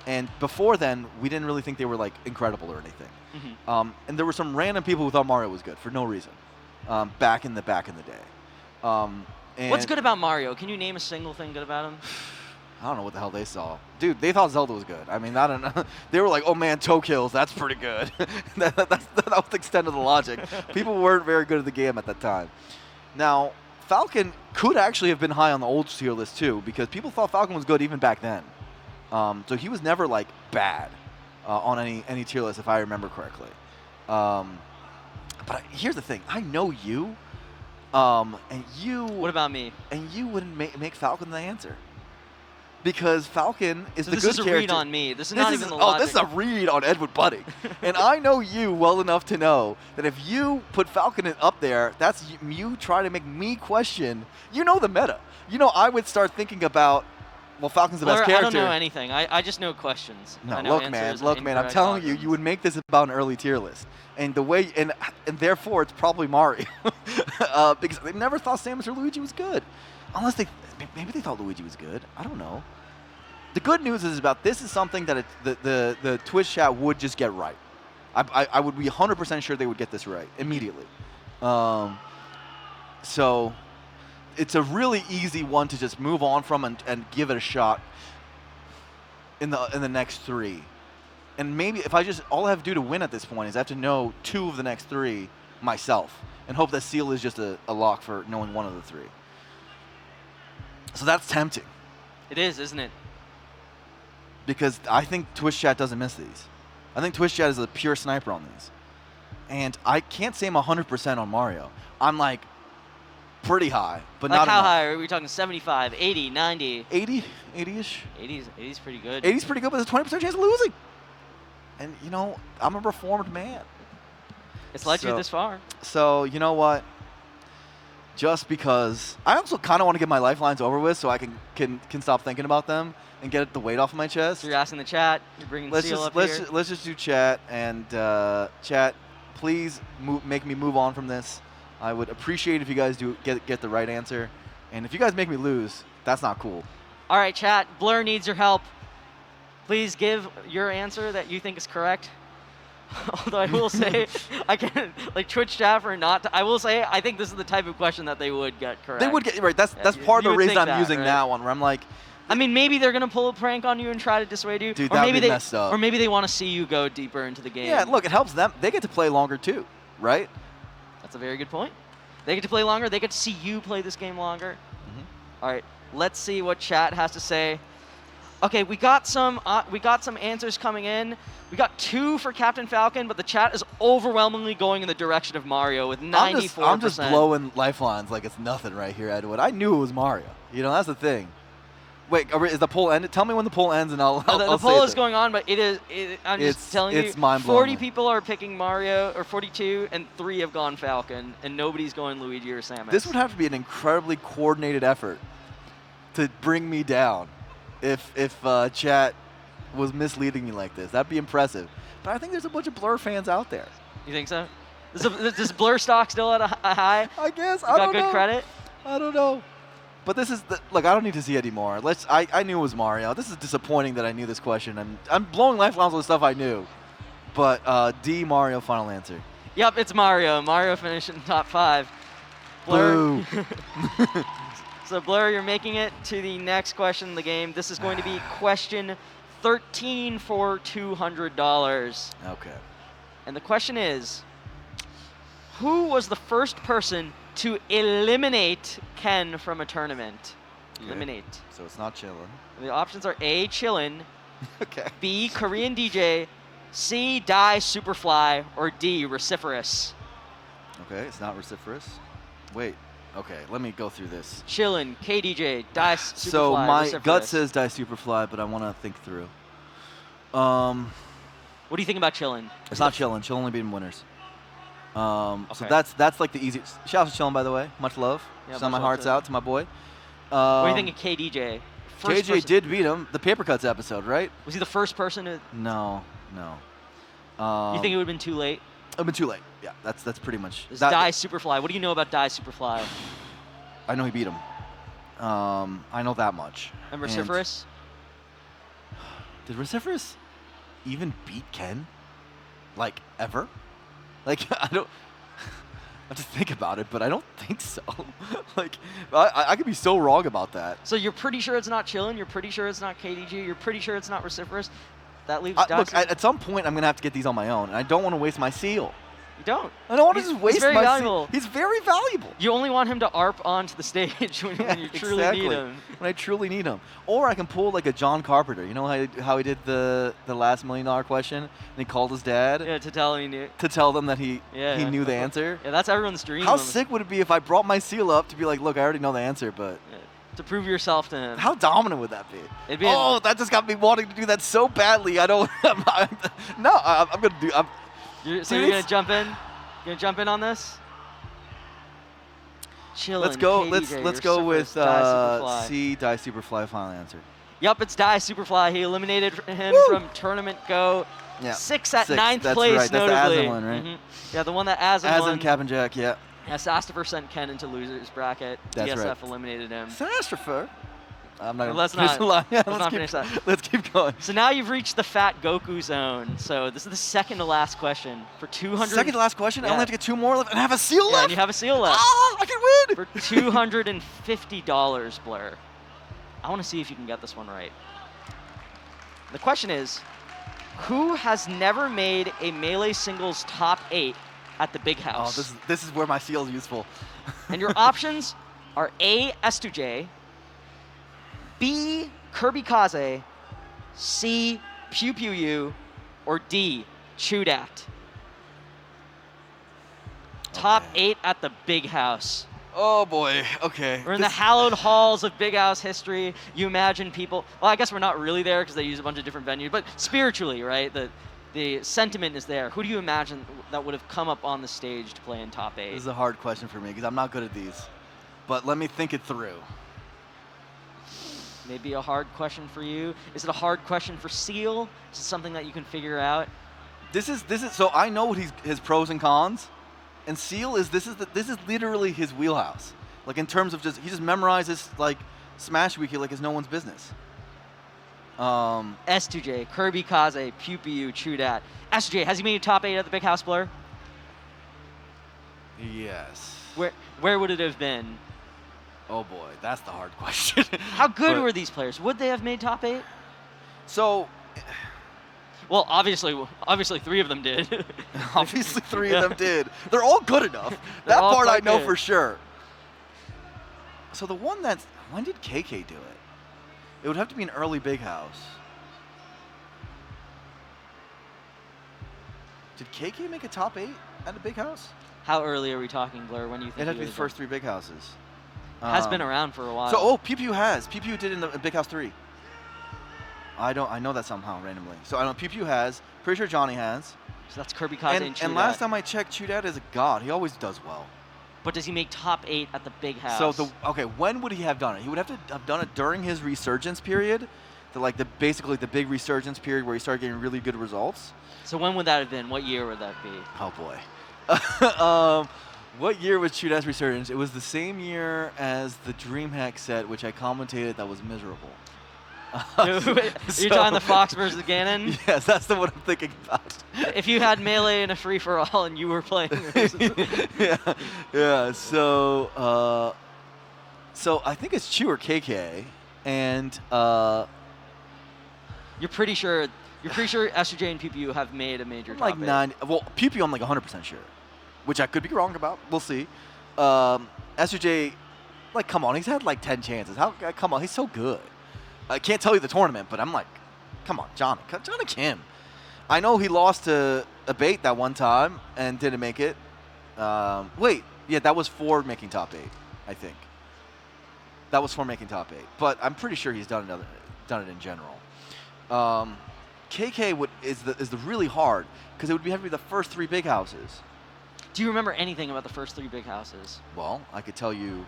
And before then, we didn't really think they were like incredible or anything. Mm-hmm. And there were some random people who thought Mario was good for no reason, back in the day. And What's good about Mario? Can you name a single thing good about him? I don't know what the hell they saw. Dude, they thought Zelda was good. I mean, I don't know. They were like, oh man, toe kills, that's pretty good. that was the extent of the logic. People weren't very good at the game at that time. Now, Falcon could actually have been high on the old tier list too, because people thought Falcon was good even back then. So he was never like bad on any tier list, if I remember correctly. But here's the thing. I know you, and you... What about me? And you wouldn't make Falcon the answer. Because Falcon is the good character. This is a read on me. This is not even the logic. Oh, this is a read on Edward Budding. And I know you well enough to know that if you put Falcon up there, that's you try to make me question. You know the meta. You know I would start thinking about, well, Falcon's the best character. I don't know anything. I just know questions. No, I know look, man. I'm telling you, you would make this about an early tier list, and the way, and therefore it's probably Mario, because they never thought Samus or Luigi was good, unless maybe they thought Luigi was good. I don't know. The good news is about this is something that the Twitch chat would just get right. I would be 100% sure they would get this right immediately. So it's a really easy one to just move on from and give it a shot in the next 3. And maybe if all I have to do to win at this point is I have to know 2 of the next 3 myself and hope that Seal is just a lock for knowing 1 of the 3. So that's tempting. It is, isn't it? Because I think Twitch chat doesn't miss these. I think Twitch chat is a pure sniper on these. And I can't say I'm 100% on Mario. I'm like pretty high, but like not how enough. high? Are we talking 75, 80, 90? 80-ish. 80's pretty good. 80's pretty good, but there's a 20% chance of losing. And, you know, I'm a reformed man. It's led you this far. So, you know what? Just because I also kind of want to get my lifelines over with so I can stop thinking about them and get the weight off of my chest. So you're asking the chat. You're bringing Seal up here. Let's just do chat, and chat, please make me move on from this. I would appreciate if you guys do get the right answer. And if you guys make me lose, that's not cool. All right, chat. Blur needs your help. Please give your answer that you think is correct. Although I will say, I can like Twitch chat or not. I will say, I think this is the type of question that they would get correct. They would get right. That's part of the reason I'm using right? that one, where I'm like, I mean, maybe they're gonna pull a prank on you and try to dissuade you, Dude, or that'd maybe be they, messed up. or maybe they want to see you go deeper into the game. Yeah, look, it helps them. They get to play longer too, right? That's a very good point. They get to play longer. They get to see you play this game longer. Mhm. All right, let's see what chat has to say. Okay, we got some answers coming in. We got 2 for Captain Falcon, but the chat is overwhelmingly going in the direction of Mario with 94%. I'm just blowing lifelines like it's nothing right here, Edwin. I knew it was Mario. You know, that's the thing. Wait, is the poll ended? Tell me when the poll ends, and I'll. The I'll poll say is going on, but I'm just telling you, it's mind-blowing. 40 people are picking Mario, or 42, and 3 have gone Falcon, and nobody's going Luigi or Samus. This would have to be an incredibly coordinated effort to bring me down if chat was misleading me like this. That'd be impressive. But I think there's a bunch of Blur fans out there. You think so? Is Blur stock still at a high? I guess. You I got don't good know. credit? I don't know. But this is look. I don't need to see anymore. I knew it was Mario. This is disappointing that I knew this question. I'm blowing lifelines with stuff I knew. But D Mario final answer. Yep, it's Mario. Mario finished in top 5. Blur. Boo. So Blur, you're making it to the next question in the game. This is going to be question 13 for $200. Okay. And the question is, who was the first person to eliminate Ken from a tournament? Okay. Eliminate. So it's not chillin'. The options are A, Chillin, Okay. B, Korean DJ, C, Die Superfly, or D, Reciferous. Okay. It's not reciferous. Wait. Okay. Let me go through this. Chillin, KDJ, Die Superfly, So my Reciferous. gut says Die Superfly, but I want to think through. What do you think about Chillin? It's not chillin'. Chillin' only beating winners. So Okay. that's like the easiest. Shout out to Chillin', by the way. Much love. Yeah, Send much my love hearts to- out to my boy. What do you think of KDJ? First JJ person- did beat him. The Paper Cuts episode, right? Was he the first person to? No. You think it would have been too late? I've been too late. Yeah, that's pretty much. This that- Die Superfly. What do you know about Die Superfly? I know he beat him. I know that much. And Reciferous? Did Reciferous even beat Ken? Like, ever? Like, I don't. I have to think about it, but I don't think so. Like, I could be so wrong about that. So you're pretty sure it's not Chillin'? You're pretty sure it's not KDG? You're pretty sure it's not Reciferous? That leaves Die Look, Superfly. at some point, I'm going to have to get these on my own, and I don't want to waste my seal. You don't. I don't want to He's- just waste he's very my valuable. seal. He's very valuable. You only want him to ARP onto the stage when, Yeah, when you truly exactly. need him. When I truly need him. Or I can pull like a John Carpenter. You know how he did the last $1 million question? And he called his dad Yeah, to tell him he knew. to tell them that he Yeah. knew the answer. Yeah, that's everyone's dream. How on the- sick would it be if I brought my seal up to be like, look, I already know the answer, but Yeah, to prove yourself to him. how dominant would that be? It'd be Oh, that just got me wanting to do that so badly. I don't. I'm going to do. so dude, you're going it's- to jump in? You're going to jump in on this? Chillin', Let's go. KDJ, Let's go with Die Superfly. C. Die Superfly final answer. Yup, it's Die Superfly. He eliminated him Woo! from Tournament Go. Yeah. 6 at 6, 9th that's place, right. That's the notably. Azam one, right? Mhm. Yeah, the one that Azam As won. in Cap and Jack, yeah. Yeah, Sastifer sent Ken into losers bracket. That's DSF right. eliminated him. Sastropher. I'm not Well, gonna let's finish not- the line. Yeah, let's not finish that. Let's keep going. So now you've reached the Fat Goku zone. So this is the second to last question for 200. Second to last question. I Yeah. only have to get 2 more left and have a seal Yeah, left. and you have a seal left. Ah, I can win. For $250, Blur. I want to see if you can get this one right. The question is, who has never made a Melee singles top 8 at the Big Oh, House? this is where my seal is useful. And your options are A, S2J, B, Kirby Kaze, C, Pew Pew U, or D, Chudat. Top Okay. 8 at the Big House. Oh boy. Okay. We're in the hallowed halls of Big House history. You imagine people. Well, I guess we're not really there because they use a bunch of different venues, but spiritually, right? The sentiment is there. Who do you imagine that would have come up on the stage to play in top 8? This is a hard question for me because I'm not good at these. But let me think it through. Maybe a hard question for you. Is it a hard question for Seal? Is it something that you can figure out? This is so I know what his pros and cons, and Seal is this is literally his wheelhouse. Like in terms of he just memorizes like Smash Wiki like it's no one's business. S2J, Kirby Kaze, Pew Pew, Chudat. S2J, has he made a top 8 at the Big House, Blur? Yes. Where would it have been? Oh boy, that's the hard question. How good But- were these players? Would they have made top 8? So, Well, obviously 3 of them did. obviously 3 of them did. They're all good enough. They're That all part I quite know good. for sure. So the one that's, when did KK do it? It would have to be an early Big House. Did KK make a top 8 at a Big House? How early are we talking, Blur? When do you think It had he to be the would've first 3 Big Houses. done? Has been Um, around for a while. So, oh, Pew Pew has. Pew Pew did in the Big House 3. I know that somehow randomly. So I know Pew Pew has. Pretty sure Johnny has. So that's Kirby Kaze and And Chudat. last time I checked, Chudat is a god. He always does well. But does he make top 8 at the big house? So okay, when would he have done it? He would have to have done it during his resurgence period, basically the big resurgence period where he started getting really good results. So when would that have been? What year would that be? Oh boy. What year was Chudat's resurgence? It was the same year as the DreamHack set, which I commentated that was miserable. You're talking the Fox versus Ganon? Yes, that's the one I'm thinking about. If you had Melee in a free-for-all and you were playing yeah. So I think it's Chew or KK, and You're pretty sure SJ and PPU have made a major top like 8. 9. Well, Pew Pew, I'm like 100% sure, which I could be wrong about. We'll see. SJ, like, come on, he's had like 10 chances. Come on, he's so good. I can't tell you the tournament, but I'm like, come on, Johnny Kim. I know he lost to a bait that one time and didn't make it. Wait, yeah, that was for making top 8, I think. That was for making top 8, but I'm pretty sure he's done it in general. KK is the really hard because it would have to be the first 3 big houses. Do you remember anything about the first 3 big houses? Well, I could tell you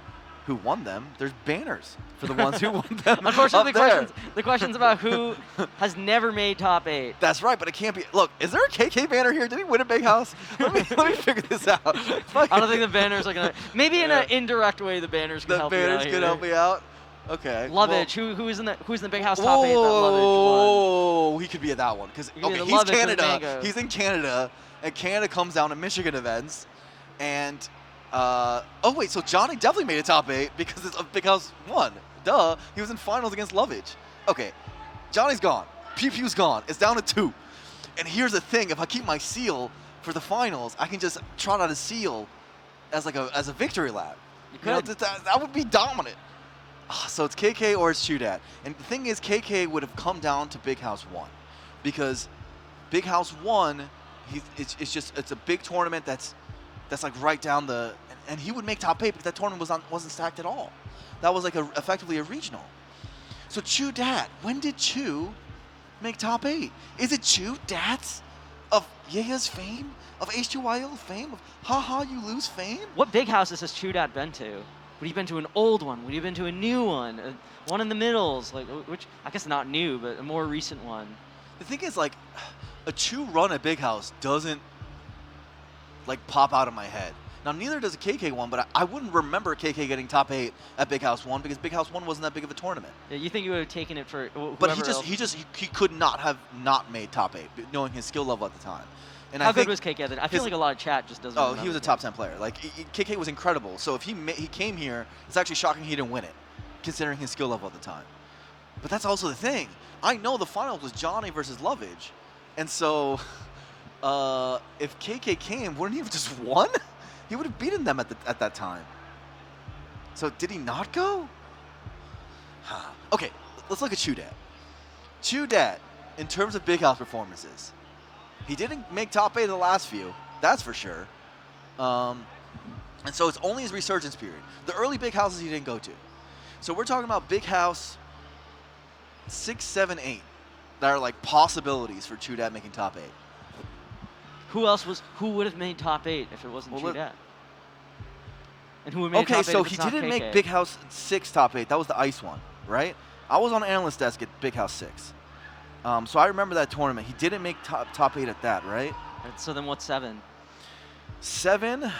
who won them. There's banners for the ones who won them. Unfortunately, up there. the question's about who has never made top 8. That's right, but it can't be. Look, is there a KK banner here? Did he win a big house? let me figure this out. I don't think the banners are gonna. Maybe in an indirect way, the banners can the help you banners out could here. help me out. Okay. Lovage, well, who's in the big house top 8 that Lovage Oh, he could be at that one because He could be the he's Lovage or the Canada. Mango. He's in Canada, and Canada comes down to Michigan events, and oh wait, so Johnny definitely made a top 8 because it's a Big House 1. Duh, he was in finals against Lovage. Okay, Johnny's gone. Pew Pew's gone. It's down to 2. And here's the thing: if I keep my seal for the finals, I can just trot out a seal as a victory lap. You know, could. that would be dominant. So it's KK or it's Chudat. And the thing is, KK would have come down to Big House 1 because Big House 1, it's a big tournament that's like right down the, and he would make top 8 because that tournament wasn't stacked at all. That was like effectively a regional. So Chudat, when did Chew make top 8? Is it Chudat's of Yea's fame, of H2YL fame, of haha you lose fame? What big houses has Chudat been to? Would he been to an old one? Would he been to a new one? One in the middles, like which I guess not new, but a more recent one. The thing is, like, a Chew run at Big House doesn't like pop out of my head. Now neither does a KK one, but I wouldn't remember KK getting top 8 at Big House 1 because Big House 1 wasn't that big of a tournament. Yeah, you think you would have taken it for whoever But else? he could not have not made top 8, knowing his skill level at the time. And How I think, good was KK then? I feel like a lot of chat just doesn't. oh, remember he was a him. top 10 player. Like KK was incredible. So if he came here, it's actually shocking he didn't win it, considering his skill level at the time. But that's also the thing. I know the finals was Johnny versus Lovage, and so if KK came, wouldn't he have just won? He would have beaten them at that time. So did he not go? Okay, let's look at Chudat. Chudat, in terms of Big House performances, he didn't make top 8 of the last few, that's for sure. And so it's only his resurgence period. The early Big Houses he didn't go to. So we're talking about Big House 6, 7, 8 that are like possibilities for Chudat making top 8. Who would have made top 8 if it wasn't Well, Chudat? And who would make Okay, top 8 so if he it's not didn't KK? make Big House 6 top 8. That was the ice one, right? I was on analyst desk at Big House 6. So I remember that tournament. He didn't make top 8 at that, right? And so then what's 7? 7, If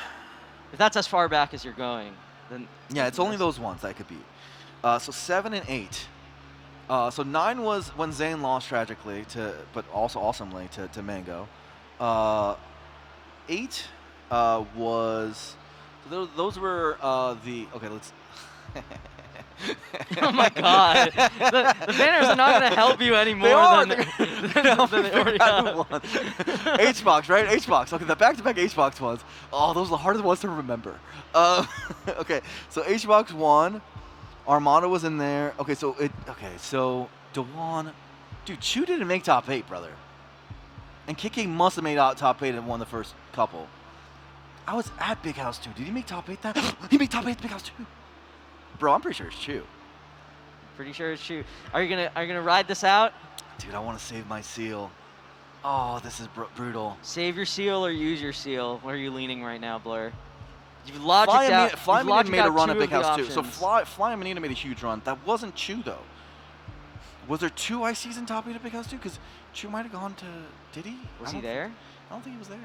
that's as far back as you're going, then yeah, it's only those ones that I could beat. So 7 and 8. So 9 was when Zayn lost tragically, but also awesomely to Mango. 8 was, so those were the, okay, let's, Oh my God! The banners are not gonna help you anymore They are. than, They're than they already have. H-Box, right? H-Box. Okay, the back-to-back H-Box ones. Oh, those are the hardest ones to remember. Okay, so H-Box 1, Armada was in there. Okay, so Dewan, dude, Chu didn't make top 8, brother. And KK must have made out top 8 and won the first couple. I was at Big House 2. Did he make top 8 that? He made top 8 at Big House 2. Bro, I'm pretty sure it's Chu. Pretty sure it's true. Are you gonna ride this out? Dude, I want to save my seal. Oh, this is brutal. Save your seal or use your seal? Where are you leaning right now, Blur? You've logicked out. Fly you've Manita logicked made a out run two at Big of the House 2. So options. Fly Manita made a huge run. That wasn't Chu, though. Was there 2 ICs in top 8 at Big House 2? Because Chu might have gone to... Did he? Was he there? I don't think he was there.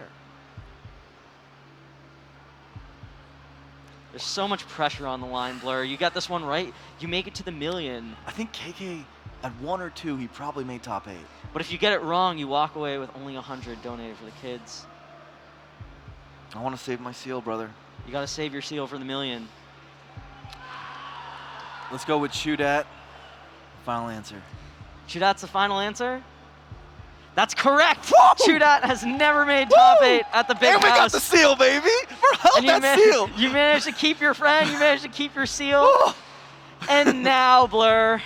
There's so much pressure on the line, Blur. You got this one right, you make it to the million. I think KK, at 1 or 2, he probably made top 8. But if you get it wrong, you walk away with only 100 donated for the kids. I want to save my seal, brother. You gotta save your seal for the million. Let's go with Chudat. Final answer. Chudat's the final answer? That's correct! Woo! Chudat has never made top Woo! 8 at the Big And we got House. the seal, baby! We're held And that seal! you managed to keep your friend, you managed to keep your seal. Oh. And now, Blur,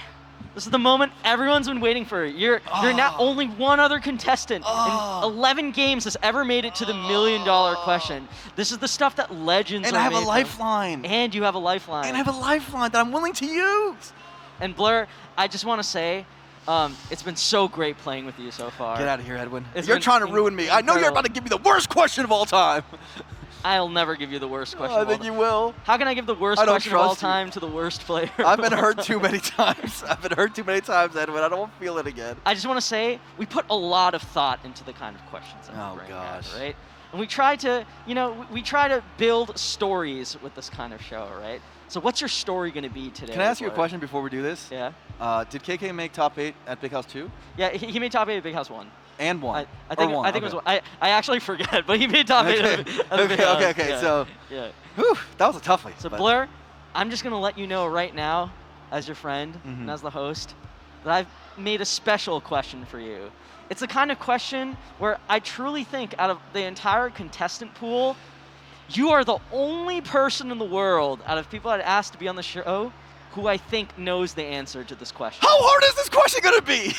this is the moment everyone's been waiting for. You're now only one other contestant in 11 games has ever made it to the $1 million question. This is the stuff that legends And are I have a made from. lifeline. And you have a lifeline. And I have a lifeline that I'm willing to use. And Blur, I just want to say, it's been so great playing with you so far. Get out of here, Edwin. It's You're been trying to ruin me. I know you're incredible. about to give me the worst question of all time. I'll never give you the worst question. I of all think you time. will. How can I give the worst I don't question of all trust you. time to the worst player? I've been hurt too many times. I've been hurt too many times, Edwin. I don't want to feel it again. I just want to say we put a lot of thought into the kind of questions that Oh, we bring gosh. out, right? And we try to, we try to build stories with this kind of show, right? So what's your story going to be today? Can I ask you a Blur? question before we do this? Yeah. Did KK make top 8 at Big House 2? Yeah, he made top 8 at Big House 1. And 1? I think or 1? I think it was one. I actually forget, but he made top 8 at the Big House. Okay. Yeah. So, Yeah. whew, that was a toughie. So but- Blur, I'm just going to let you know right now, as your friend Mhm. and as the host, that I've made a special question for you. It's the kind of question where I truly think out of the entire contestant pool, you are the only person in the world out of people I'd asked to be on the show who I think knows the answer to this question. How hard is this question going to be?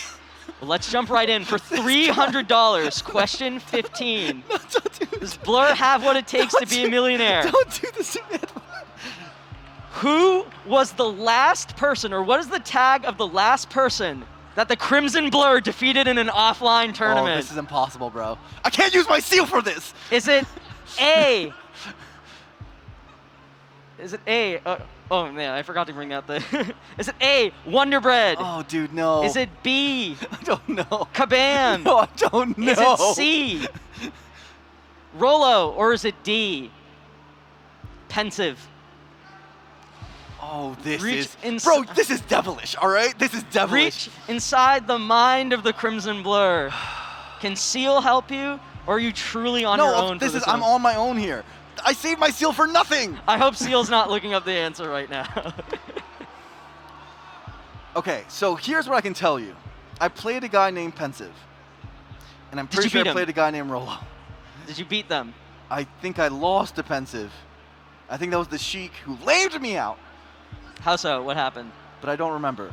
Well, let's jump right in for $300. Question 15. No, don't do Does this. Blur have what it takes to be a millionaire? Don't do this to me, Edwin. Who was the last person, or what is the tag of the last person that the Crimson Blur defeated in an offline tournament? Oh, this is impossible, bro. I can't use my seal for this. Is it A? Is it A? Oh man, I forgot to bring out the. Is it A, Wonder Bread? Oh, dude, no. Is it B, I don't know. Kabam? No, I don't know. Is it C, Rolo, or is it D, Pensive? Oh, this Reach is... ins- Bro, this is devilish, all right? This is devilish. Reach inside the mind of the Crimson Blur. Can Seal help you, or are you truly on your own? this for is... this I'm one? on my own here. I saved my seal for nothing. I hope Seal's not looking up the answer right now. Okay, so here's what I can tell you. I played a guy named Pensive. And I'm Did pretty you sure beat I him? played a guy named Rolo. Did you beat them? I think I lost to Pensive. I think that was the Sheik who lamed me out. How so? What happened? But I don't remember.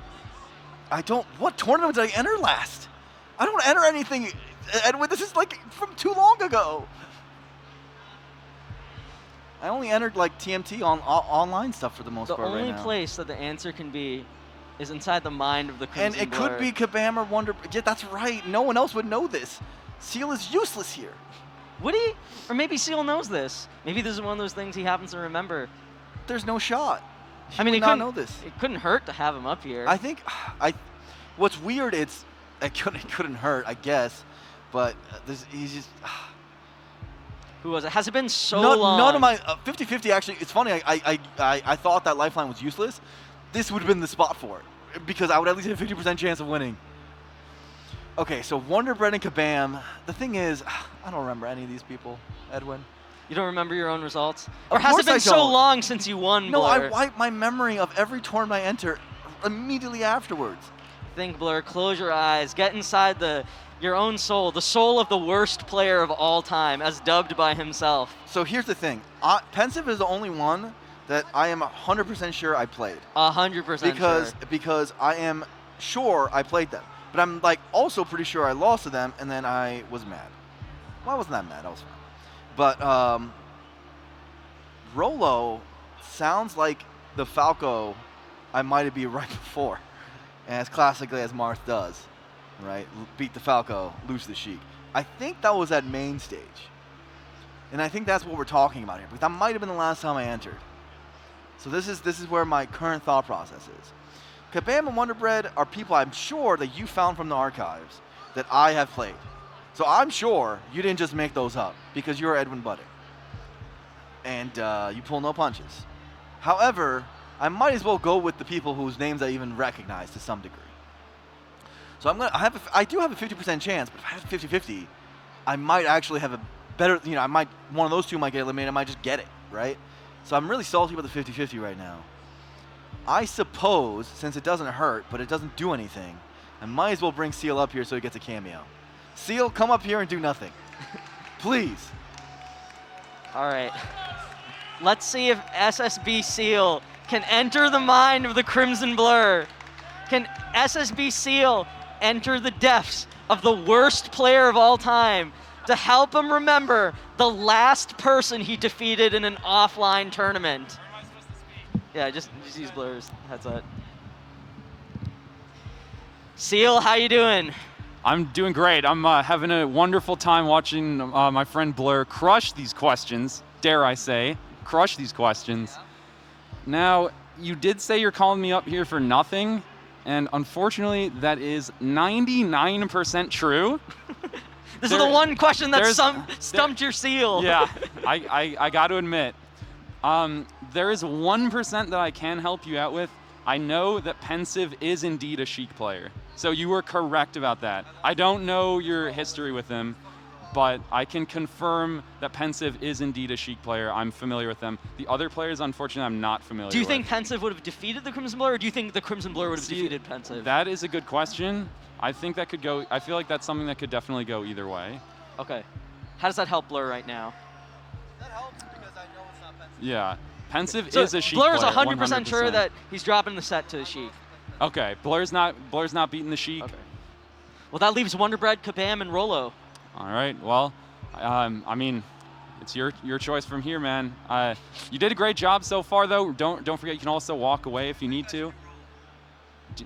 What tournament did I enter last? I don't enter anything, Edwin. This is like from too long ago. I only entered like TMT on online stuff for the most The part only right now. place that the answer can be is inside the mind of the And Crimson it could Blur. be Kabam or Wonder. Yeah, that's right. No one else would know this. Seal is useless here. Would he? Or maybe Seal knows this. Maybe this is one of those things he happens to remember. There's no shot. He I mean, would it not couldn't know this. It couldn't hurt to have him up here. I think, what's weird, it couldn't hurt, I guess, but he's just. Who was it? Has it been so None, long? none of my 50-50 actually. It's funny. I thought that lifeline was useless. This would have been the spot for it because I would at least have a 50% chance of winning. Okay, so Wonder Bread and Kabam. The thing is, I don't remember any of these people, Edwin. You don't remember your own results? Or Of has it course I been so don't. long since you won, No, I Blur? wipe my memory of every tournament I enter immediately afterwards. Think, Blur. Close your eyes. Get inside your own soul, the soul of the worst player of all time, as dubbed by himself. So here's the thing. Pensive is the only one that I am 100% sure I played. 100% sure. Because I am sure I played them. But I'm like also pretty sure I lost to them, and then I was mad. Well, I wasn't that mad. I was fine. But Rolo sounds like the Falco I might have been right before, as classically as Marth does, right? Beat the Falco, lose the Sheik. I think that was at main stage, and I think that's what we're talking about here, because that might have been the last time I entered. So this is where my current thought process is. Kabam and Wonder Bread are people I'm sure that you found from the archives that I have played. So I'm sure you didn't just make those up because you're Edwin Budding. And you pull no punches. However, I might as well go with the people whose names I even recognize to some degree. So I do have a 50% chance, but if I have 50-50, I might actually have a better, one of those two might get eliminated, I might just get it, right? So I'm really salty about the 50-50 right now. I suppose, since it doesn't hurt, but it doesn't do anything, I might as well bring Seal up here so he gets a cameo. Seal, come up here and do nothing. Please. All right. Let's see if SSB Seal can enter the mind of the Crimson Blur. Can SSB Seal enter the depths of the worst player of all time to help him remember the last person he defeated in an offline tournament? Where am I supposed to speak? Yeah, just use Blur's headset. Seal, how you doing? I'm doing great. I'm having a wonderful time watching my friend Blur crush these questions, dare I say, crush these questions. Now, you did say you're calling me up here for nothing, and unfortunately, that is 99% true. This is the one question that there's- stumped your Seal. Yeah, I got to admit. There is 1% that I can help you out with. I know that Pensive is indeed a Sheik player, so you were correct about that. I don't know your history with him, but I can confirm that Pensive is indeed a Sheik player. I'm familiar with them. The other players, unfortunately, I'm not familiar with. Do you think Pensive would have defeated the Crimson Blur, or do you think the Crimson Blur would have See, defeated Pensive? That is a good question. I think that could go. I feel like that's something that could definitely go either way. Okay. How does that help Blur right now? That helps because I know it's not Pensive. Yeah, Pensive So is a Sheik Blur is player. 100% sure that he's dropping the set to the Sheik. Okay, Blur's not beating the Sheik. Okay. Well, that leaves Wonder Bread, Kabam, and Rolo. All right. Well, I mean, it's your choice from here, man. You did a great job so far, though. Don't forget, you can also walk away if you need to.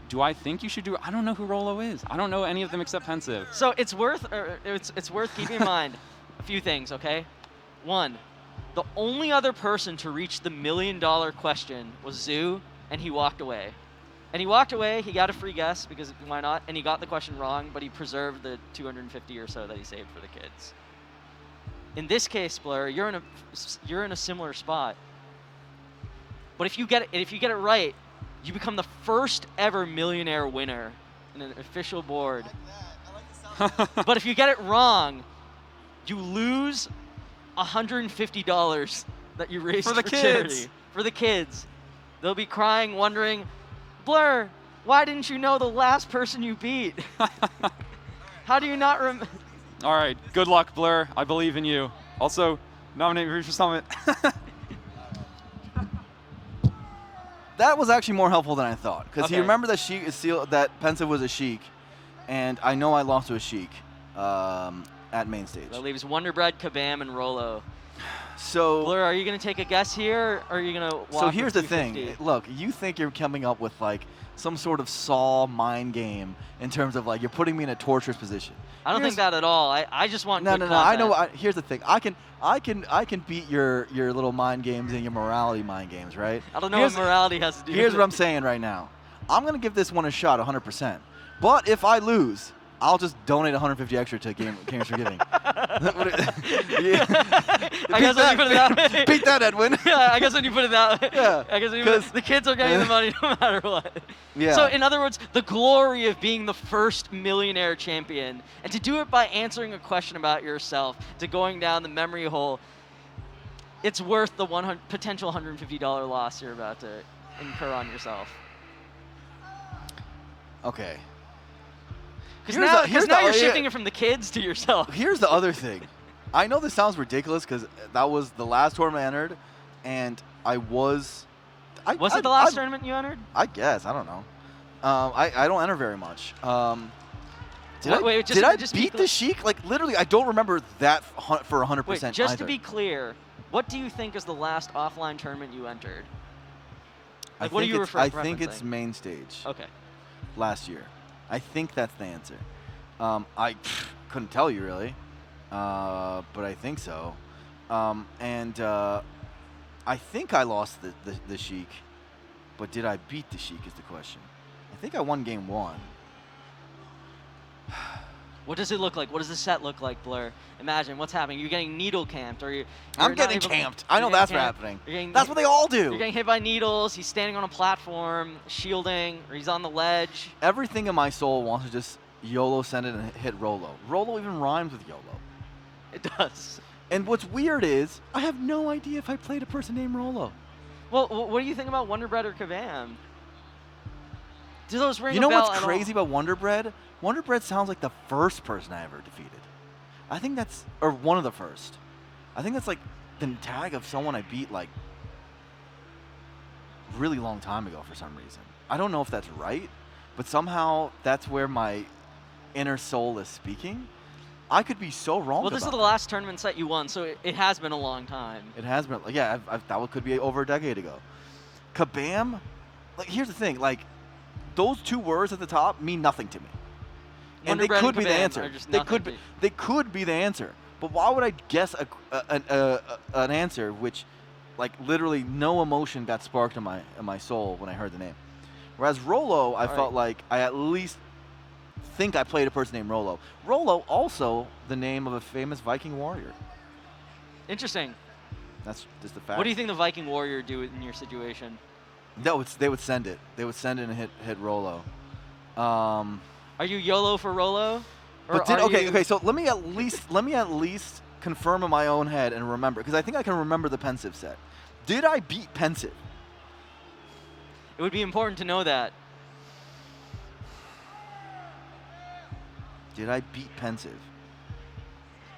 Do I think you should do? I don't know who Rolo is. I don't know any of them except Pensive. So it's worth keeping in mind a few things, okay? One, the only other person to reach the $1 million question was Zoo, and he walked away. And he walked away, he got a free guess, because why not? And he got the question wrong, but he preserved the 250 or so that he saved for the kids. In this case, Blur, you're in a similar spot. But if you get it right, you become the first ever Meleeionaire winner in an official board. But if you get it wrong, you lose $150 that you raised For the charity. kids. For the kids. They'll be crying, wondering, Blur, why didn't you know the last person you beat? How do you not remember? All right. Good luck, Blur. I believe in you. Also, nominate me for Summit. That was actually more helpful than I thought, because Okay. you remember that Pensive was a Sheik, and I know I lost to a Sheik at main stage. That leaves Wonder Bread, Kabam, and Rolo. So, Blur, are you going to take a guess here, or are you going to walk so with here's the thing. 250? Look, you think you're coming up with like some sort of Saw mind game in terms of like you're putting me in a torturous position. I don't think that at all. I just want No, good no, no. I content. know. Here's the thing. I can beat your little mind games and your morality mind games, right? I don't know Here's- what morality has to do Here's with what I'm saying right now. I'm gonna give this one a shot, 100%. But if I lose, I'll just donate 150 extra to Gamers for Giving. Yeah. I guess when you put it that way. Beat that, Edwin. Yeah, I guess when you put it that way. Yeah, I guess when you put 'cause- the kids are getting the money no matter what. Yeah. So in other words, the glory of being the first Meleeionaire champion, and to do it by answering a question about yourself, to going down the memory hole, it's worth the potential $150 loss you're about to incur on yourself. Okay. Because now you're shifting it from the kids to yourself. Here's the other thing. I know this sounds ridiculous because that was the last tournament I entered, and I was. Was it the last tournament you entered? I guess. I don't know. I don't enter very much. Did Wait, I beat the Sheik? Like, literally, I don't remember that for 100% Wait, just either. to be clear, what do you think is the last offline tournament you entered? Like, what are you referring to? I think it's main stage. Okay. Last year. I think that's the answer. I couldn't tell you, really. But I think so. I think I lost the Sheik. But did I beat the Sheik is the question. I think I won game 1. What does it look like? What does the set look like, Blur? Imagine what's happening. You're getting needle camped, or I'm getting camped. I know that's what's happening. That's what they all do. You're getting hit by needles. He's standing on a platform, shielding, or he's on the ledge. Everything in my soul wants to just YOLO send it and hit Rolo. Rolo even rhymes with YOLO. It does. And what's weird is I have no idea if I played a person named Rolo. Well, what do you think about Wonder Bread or Kabam? Do those ring You know a bell what's at crazy all? about Wonder Bread? Wonder Bread sounds like the first person I ever defeated. I think that's, or one of the first. I think that's like the tag of someone I beat like really long time ago for some reason. I don't know if that's right, but somehow that's where my inner soul is speaking. I could be so wrong. Well, this is the last tournament set you won, so it has been a long time. It has been, yeah. That could be over a decade ago. Kabam, like here's the thing, like those 2 words at the top mean nothing to me. And they could be the answer. They could be the answer. But why would I guess an answer which, like, literally no emotion got sparked in my soul when I heard the name? Whereas Rolo, I felt like I at least think I played a person named Rolo. Rolo, also the name of a famous Viking warrior. Interesting. That's just the fact. What do you think the Viking warrior do in your situation? No, they would send it. They would send it and hit Rolo. Are you YOLO for Rolo? Okay. So let me at least confirm in my own head and remember, because I think I can remember the Pensive set. Did I beat Pensive? It would be important to know that. Did I beat Pensive?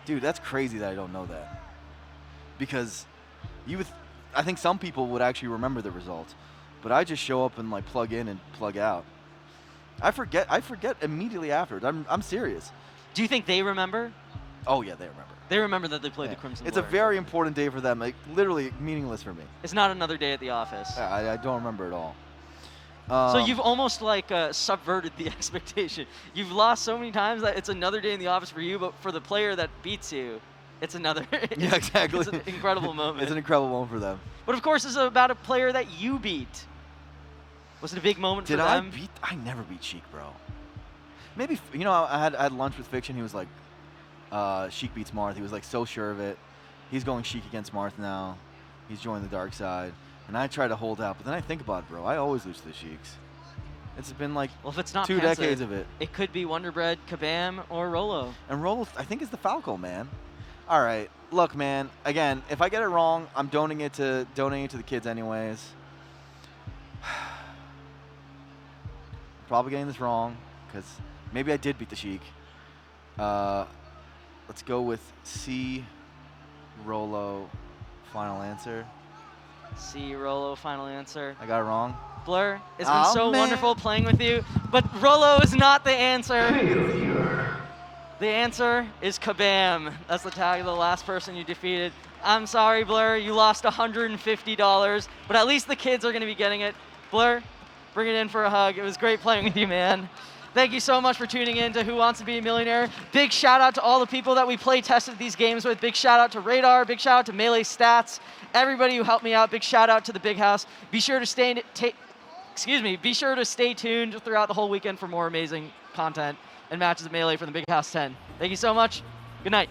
Dude, that's crazy that I don't know that. Because I think some people would actually remember the results, but I just show up and like plug in and plug out. I forget immediately afterwards. I'm serious. Do you think they remember? Oh yeah, they remember. They remember that they played the Crimson It's a Blur. very important day for them. Like literally meaningless for me. It's not another day at the office. Yeah, I don't remember at all. So you've almost like subverted the expectation. You've lost so many times that it's another day in the office for you, but for the player that beats you, it's another. Yeah, exactly. It's an incredible moment. It's an incredible moment for them. But of course, it's about a player that you beat. Was it a big moment for them? I never beat Sheik, bro. Maybe, I had lunch with Fiction. He was like, Sheik beats Marth. He was like so sure of it. He's going Sheik against Marth now. He's joined the dark side. And I try to hold out, but then I think about it, bro. I always lose to the Sheiks. It's been like well, if it's not 2 Pensive, decades of it. It could be Wonder Bread, Kabam, or Rolo. And Rolo, I think, is the Falco, man. All right. Look, man. Again, if I get it wrong, I'm donating it to the kids anyways. Probably getting this wrong because maybe I did beat the Sheik. Let's go with C. Rolo. Final answer. C. Rolo, final answer. I got it wrong. Blur, it's been so man. wonderful playing with you, but Rolo is not the answer. The answer is Kabam. That's the tag of the last person you defeated. I'm sorry, Blur, you lost $150, but at least the kids are going to be getting it. Blur, bring it in for a hug. It was great playing with you, man. Thank you so much for tuning in to Who Wants to Be a Millionaire. Big shout out to all the people that we play tested these games with. Big shout out to Radar. Big shout out to Melee Stats. Everybody who helped me out. Big shout out to the Big House. Be sure to stay tuned throughout the whole weekend for more amazing content and matches of Melee from the Big House 10. Thank you so much. Good night.